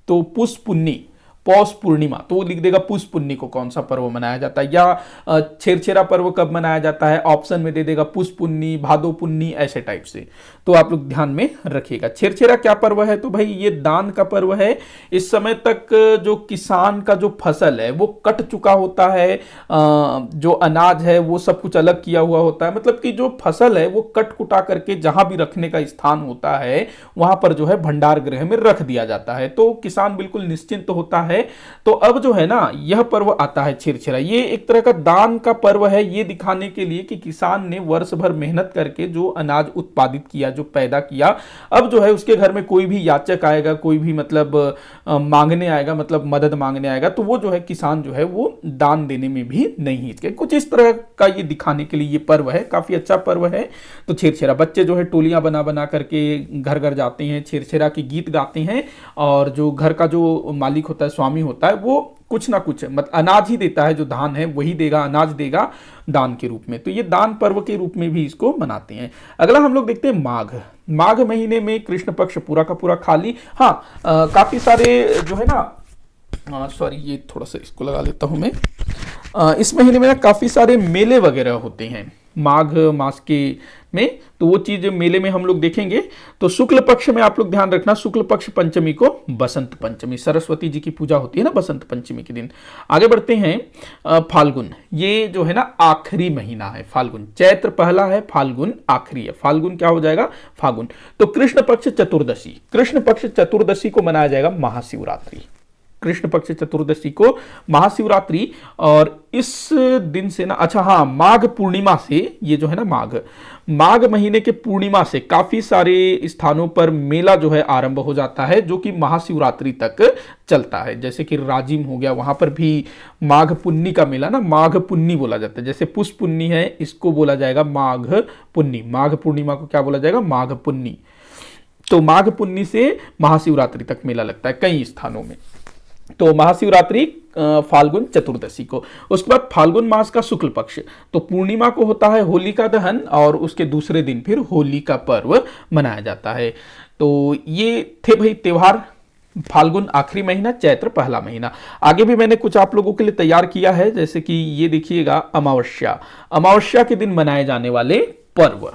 तो पुष पुन्नी, पौष पूर्णिमा, तो वो लिख देगा पुष पुन्नी को कौन सा पर्व मनाया जाता है, या छेरछेरा पर्व कब मनाया जाता है, ऑप्शन में दे देगा पुष पुन्नी, भादो पुन्नी, ऐसे टाइप से। तो आप लोग ध्यान में रखिएगा। छेरछेरा क्या पर्व है, तो भाई ये दान का पर्व है। इस समय तक जो किसान का जो फसल है वो कट चुका होता है, जो अनाज है वो सब कुछ अलग किया हुआ होता है, मतलब कि जो फसल है वो कट कुटा करके जहां भी रखने का स्थान होता है वहां पर जो है भंडार गृह में रख दिया जाता है, तो किसान बिल्कुल निश्चिंत होता है। तो अब जो है ना यह पर्व आता है छेरछेरा, ये एक तरह का दान का पर्व है, ये दिखाने के लिए कि किसान ने वर्ष भर मेहनत करके जो अनाज उत्पादित किया, जो पैदा किया, अब जो है उसके घर में कोई भी याचक आएगा, कोई भी मतलब मांगने आएगा, मतलब मदद मांगने आएगा, तो वो जो है किसान जो है वो दान देने में भी नहीं हिचके। कुछ इस तरह का ये दिखाने के लिए ये पर्व है, काफी अच्छा पर्व है। तो छेरछेरा बच्चे जो है टोलियां बना बना करके घर घर जाते हैं, छेरछेरा के गीत गाते हैं, और जो घर का जो मालिक होता है, स्वामी होता है, वो कुछ ना कुछ मतलब अनाज ही देता है, जो धान है वही देगा, अनाज देगा दान के रूप में। तो ये दान पर्व के रूप में भी इसको मनाते हैं। अगला हम लोग देखते हैं माघ। माघ महीने में कृष्ण पक्ष पूरा का पूरा खाली, हाँ काफी सारे जो है ना, सॉरी ये थोड़ा सा इसको लगा लेता हूं मैं। इस महीने में ना काफी सारे मेले वगैरह होते हैं माघ मास के में, तो वो चीज मेले में हम लोग देखेंगे। तो शुक्ल पक्ष में आप लोग ध्यान रखना, शुक्ल पक्ष पंचमी को बसंत पंचमी, सरस्वती जी की पूजा होती है ना बसंत पंचमी के दिन। आगे बढ़ते हैं फाल्गुन, ये जो है ना आखिरी महीना है फाल्गुन, चैत्र पहला है, फाल्गुन आखिरी है, फाल्गुन क्या हो जाएगा फाल्गुन। तो कृष्ण पक्ष चतुर्दशी, कृष्ण पक्ष चतुर्दशी को मनाया जाएगा महाशिवरात्रि, कृष्ण पक्ष चतुर्दशी को महाशिवरात्रि। और इस दिन से ना, अच्छा हाँ, माघ पूर्णिमा से, ये जो है ना माघ महीने के पूर्णिमा से काफी सारे स्थानों पर मेला जो है आरंभ हो जाता है, जो कि महाशिवरात्रि तक चलता है। जैसे कि राजिम हो गया, वहां पर भी माघ पुन्नी का मेला ना माघ पुन्नी बोला जाता है। जैसे पुष पुन्नी है, इसको बोला जाएगा माघ पुन्नी, माघ पूर्णिमा को क्या बोला जाएगा माघ पुन्नी। तो माघ पुन्नी से महाशिवरात्रि तक मेला लगता है कई स्थानों में। तो महाशिवरात्रि फाल्गुन चतुर्दशी को। उसके बाद फाल्गुन मास का शुक्ल पक्ष, तो पूर्णिमा को होता है होलिका दहन, और उसके दूसरे दिन फिर होली का पर्व मनाया जाता है। तो ये थे भाई त्योहार, फाल्गुन आखिरी महीना, चैत्र पहला महीना। आगे भी मैंने कुछ आप लोगों के लिए तैयार किया है, जैसे कि ये देखिएगा अमावस्या, अमावस्या के दिन मनाए जाने वाले पर्व।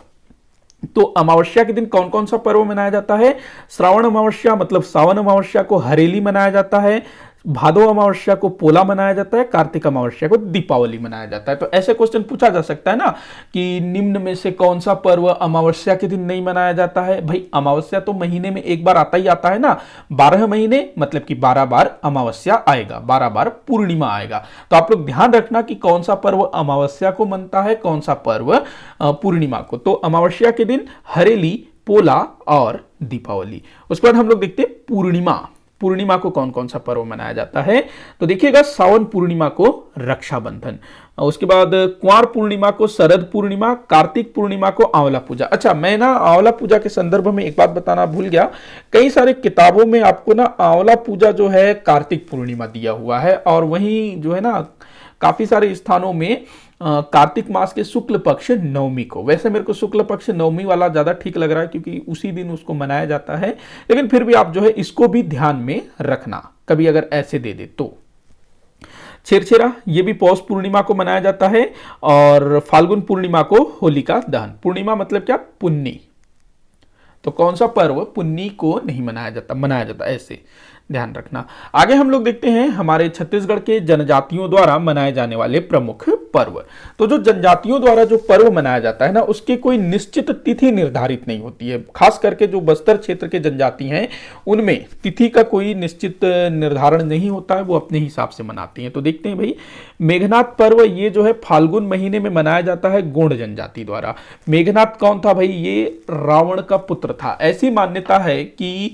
तो अमावस्या के दिन कौन कौन सा पर्व मनाया जाता है, श्रावण अमावस्या मतलब सावन अमावस्या को हरेली मनाया जाता है, भादो अमावस्या को पोला मनाया जाता है, कार्तिक अमावस्या को दीपावली मनाया जाता है। तो ऐसे क्वेश्चन पूछा जा सकता है ना कि निम्न में से कौन सा पर्व अमावस्या के दिन नहीं मनाया जाता है। भाई अमावस्या तो महीने में एक बार आता ही आता है ना, 12 महीने मतलब कि 12 बार अमावस्या आएगा, 12 बार पूर्णिमा आएगा। तो आप लोग ध्यान रखना कि कौन सा पर्व अमावस्या को मनता है, कौन सा पर्व पूर्णिमा को। तो अमावस्या के दिन हरेली, पोला और दीपावली। उसके बाद हम लोग देखते हैं पूर्णिमा, पूर्णिमा को कौन कौन सा पर्व मनाया जाता है। तो देखिएगा सावन पूर्णिमा को रक्षाबंधन, उसके बाद कुंवार पूर्णिमा को शरद पूर्णिमा, कार्तिक पूर्णिमा को आंवला पूजा। अच्छा मैं ना आंवला पूजा के संदर्भ में एक बात बताना भूल गया, कई सारे किताबों में आपको ना आंवला पूजा जो है कार्तिक पूर्णिमा दिया हुआ है, और वहीं जो है ना काफी सारे स्थानों में कार्तिक मास के शुक्ल पक्ष नवमी को। वैसे मेरे को शुक्ल पक्ष नवमी वाला ज्यादा ठीक लग रहा है क्योंकि उसी दिन उसको मनाया जाता है, लेकिन फिर भी आप जो है इसको भी ध्यान में रखना कभी अगर ऐसे दे दे तो। छेरछेरा ये भी पौष पूर्णिमा को मनाया जाता है, और फाल्गुन पूर्णिमा को होलिका दहन। पूर्णिमा मतलब क्या, पुन्नी। तो कौन सा पर्व पुन्नी को नहीं मनाया जाता ऐसे ध्यान रखना। आगे हम लोग देखते हैं हमारे छत्तीसगढ़ के जनजातियों द्वारा मनाए जाने वाले प्रमुख पर्व। तो जो जनजातियों द्वारा जो पर्व मनाया जाता है ना, उसकी कोई निश्चित तिथि निर्धारित नहीं होती है। खास करके जो बस्तर क्षेत्र के जनजाति हैं उनमें तिथि का कोई निश्चित निर्धारण नहीं होता है, वो अपने हिसाब से मनाती हैं। तो देखते हैं भाई मेघनाथ पर्व, ये जो है फाल्गुन महीने में मनाया जाता है गोंड जनजाति द्वारा। मेघनाथ कौन था भाई, ये रावण का पुत्र था। ऐसी मान्यता है कि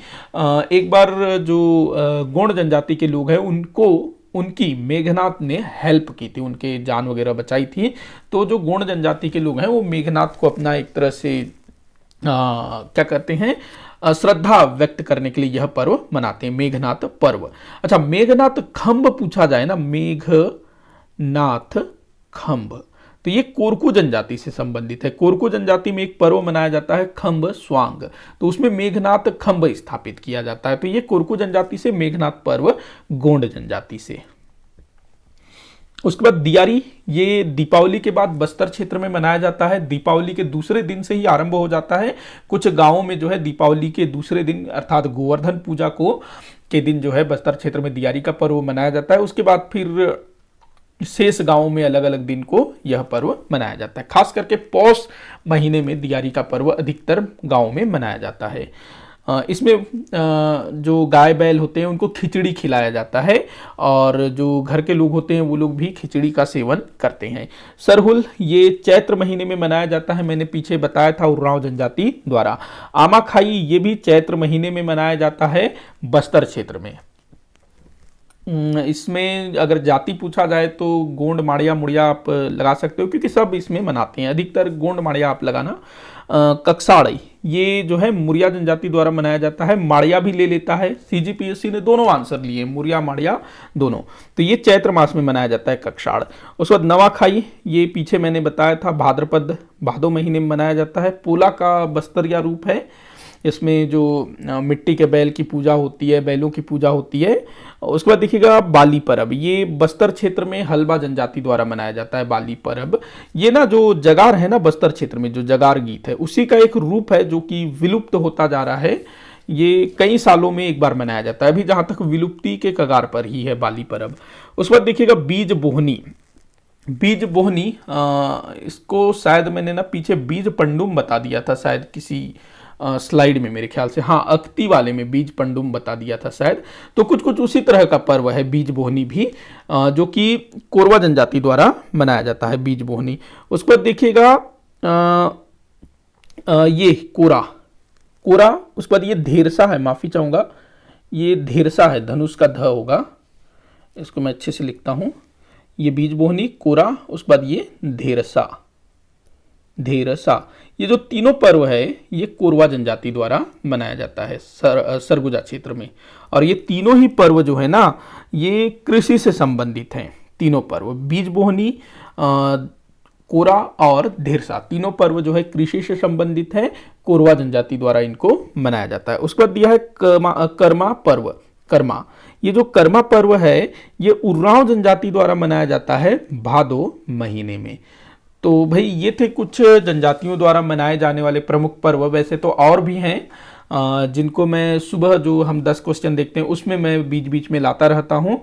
एक बार जो गोंड जनजाति के लोग हैं उनको उनकी मेघनाथ ने हेल्प की थी, उनके जान वगैरह बचाई थी। तो जो गोंड जनजाति के लोग हैं वो मेघनाथ को अपना एक तरह से क्या कहते हैं, श्रद्धा व्यक्त करने के लिए यह पर्व मनाते हैं, मेघनाथ पर्व। अच्छा, मेघनाथ खंब पूछा जाए ना, मेघनाथ खंब, तो ये कोरकू जनजाति से संबंधित है। कोरकू जनजाति में एक पर्व मनाया जाता है खंब स्वांग, तो उसमें मेघनाथ खंब स्थापित किया जाता है। तो ये कोरकू जनजाति से, मेघनाथ पर्व गोंड जनजाति से। उसके बाद दियारी, ये दीपावली के बाद बस्तर क्षेत्र में मनाया जाता है। दीपावली के दूसरे दिन से ही आरंभ हो जाता है। कुछ गांवों में जो है दीपावली के दूसरे दिन अर्थात गोवर्धन पूजा को के दिन जो है बस्तर क्षेत्र में दियारी का पर्व मनाया जाता है। उसके बाद फिर शेष गांवों में अलग अलग दिन को यह पर्व मनाया जाता है। खास करके पौष महीने में दियारी का पर्व अधिकतर गांवों में मनाया जाता है। इसमें जो गाय बैल होते हैं उनको खिचड़ी खिलाया जाता है और जो घर के लोग होते हैं वो लोग भी खिचड़ी का सेवन करते हैं। सरहुल, ये चैत्र महीने में मनाया जाता है, मैंने पीछे बताया था उरांव जनजाति द्वारा। आमाखाई, ये भी चैत्र महीने में मनाया जाता है बस्तर क्षेत्र में। इसमें अगर जाति पूछा जाए तो गोंड माड़िया मुड़िया आप लगा सकते हो, क्योंकि सब इसमें मनाते हैं, अधिकतर गोंड माड़िया आप लगाना। कक्साड़ई, ये जो है मुरिया जनजाति द्वारा मनाया जाता है, माड़िया भी ले लेता है। सीजीपीएससी ने दोनों आंसर लिए, मुरिया माड़िया दोनों। तो ये चैत्र मास में मनाया जाता है कक्साड़। उसके बाद नवाखाई, ये पीछे मैंने बताया था भाद्रपद भादो महीने में मनाया जाता है। पोला का बस्तरिया रूप है, इसमें जो मिट्टी के बैल की पूजा होती है, बैलों की पूजा होती है। उसके बाद देखिएगा बाली परब, ये बस्तर क्षेत्र में हल्बा जनजाति द्वारा मनाया जाता है बाली परब। ये ना जो जगार है ना बस्तर क्षेत्र में, जो जगार गीत है उसी का एक रूप है जो कि विलुप्त होता जा रहा है। ये कई सालों में एक बार मनाया जाता है, अभी जहाँ तक विलुप्ति के कगार पर ही है बाली परब। उसके बाद देखिएगा बीज बोहनी। बीज बोहनी इसको शायद मैंने ना पीछे बीज पंडुम बता दिया था शायद किसी स्लाइड में, मेरे ख्याल से, हाँ अख्ती वाले में बीज पंडुम बता दिया था शायद। तो कुछ कुछ उसी तरह का पर्व है बीज बोहनी भी, जो कि कोरवा जनजाति द्वारा मनाया जाता है बीज बोहनी। उसके बाद देखिएगा ये कोरा, उसके बाद ये धेरसा है, माफी चाहूंगा, ये धेरसा है, धनुष का ध होगा, इसको मैं अच्छे से लिखता हूं। ये बीज बोहनी, कोरा, उसके बाद ये धेरसा। ये जो तीनों पर्व है ये कोरवा जनजाति द्वारा मनाया जाता है सरगुजा क्षेत्र में। और ये तीनों ही पर्व जो है ना ये कृषि से संबंधित हैं। तीनों पर्व बीज बोहनी, कोरा और धेरसा, तीनों पर्व जो है कृषि से संबंधित है, कोरवा जनजाति द्वारा इनको मनाया जाता है। उसके बाद दिया है कर्मा पर्व। कर्मा, ये जो कर्मा पर्व है ये उरांव जनजाति द्वारा मनाया जाता है भादो महीने में। तो भाई ये थे कुछ जनजातियों द्वारा मनाए जाने वाले प्रमुख पर्व। वैसे तो और भी हैं जिनको मैं सुबह जो हम 10 क्वेश्चन देखते हैं उसमें मैं बीच बीच में लाता रहता हूं।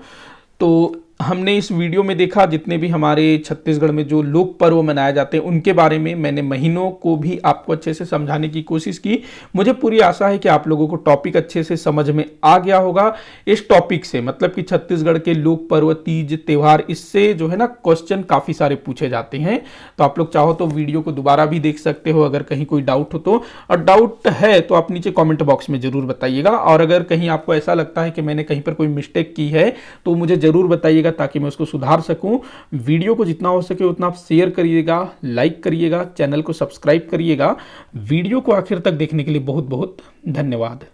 तो हमने इस वीडियो में देखा जितने भी हमारे छत्तीसगढ़ में जो लोक पर्व मनाए जाते हैं उनके बारे में मैंने महीनों को भी आपको अच्छे से समझाने की कोशिश की। मुझे पूरी आशा है कि आप लोगों को टॉपिक अच्छे से समझ में आ गया होगा। इस टॉपिक से मतलब कि छत्तीसगढ़ के लोक पर्व, तीज, त्योहार, इससे जो है ना क्वेश्चन काफ़ी सारे पूछे जाते हैं। तो आप लोग चाहो तो वीडियो को दोबारा भी देख सकते हो अगर कहीं कोई डाउट हो तो। और डाउट है तो आप नीचे कॉमेंट बॉक्स में ज़रूर बताइएगा। और अगर कहीं आपको ऐसा लगता है कि मैंने कहीं पर कोई मिस्टेक की है तो मुझे ज़रूर बताइएगा ताकि मैं उसको सुधार सकूं। वीडियो को जितना हो सके उतना आप शेयर करिएगा, लाइक करिएगा, चैनल को सब्सक्राइब करिएगा। वीडियो को आखिर तक देखने के लिए बहुत बहुत धन्यवाद।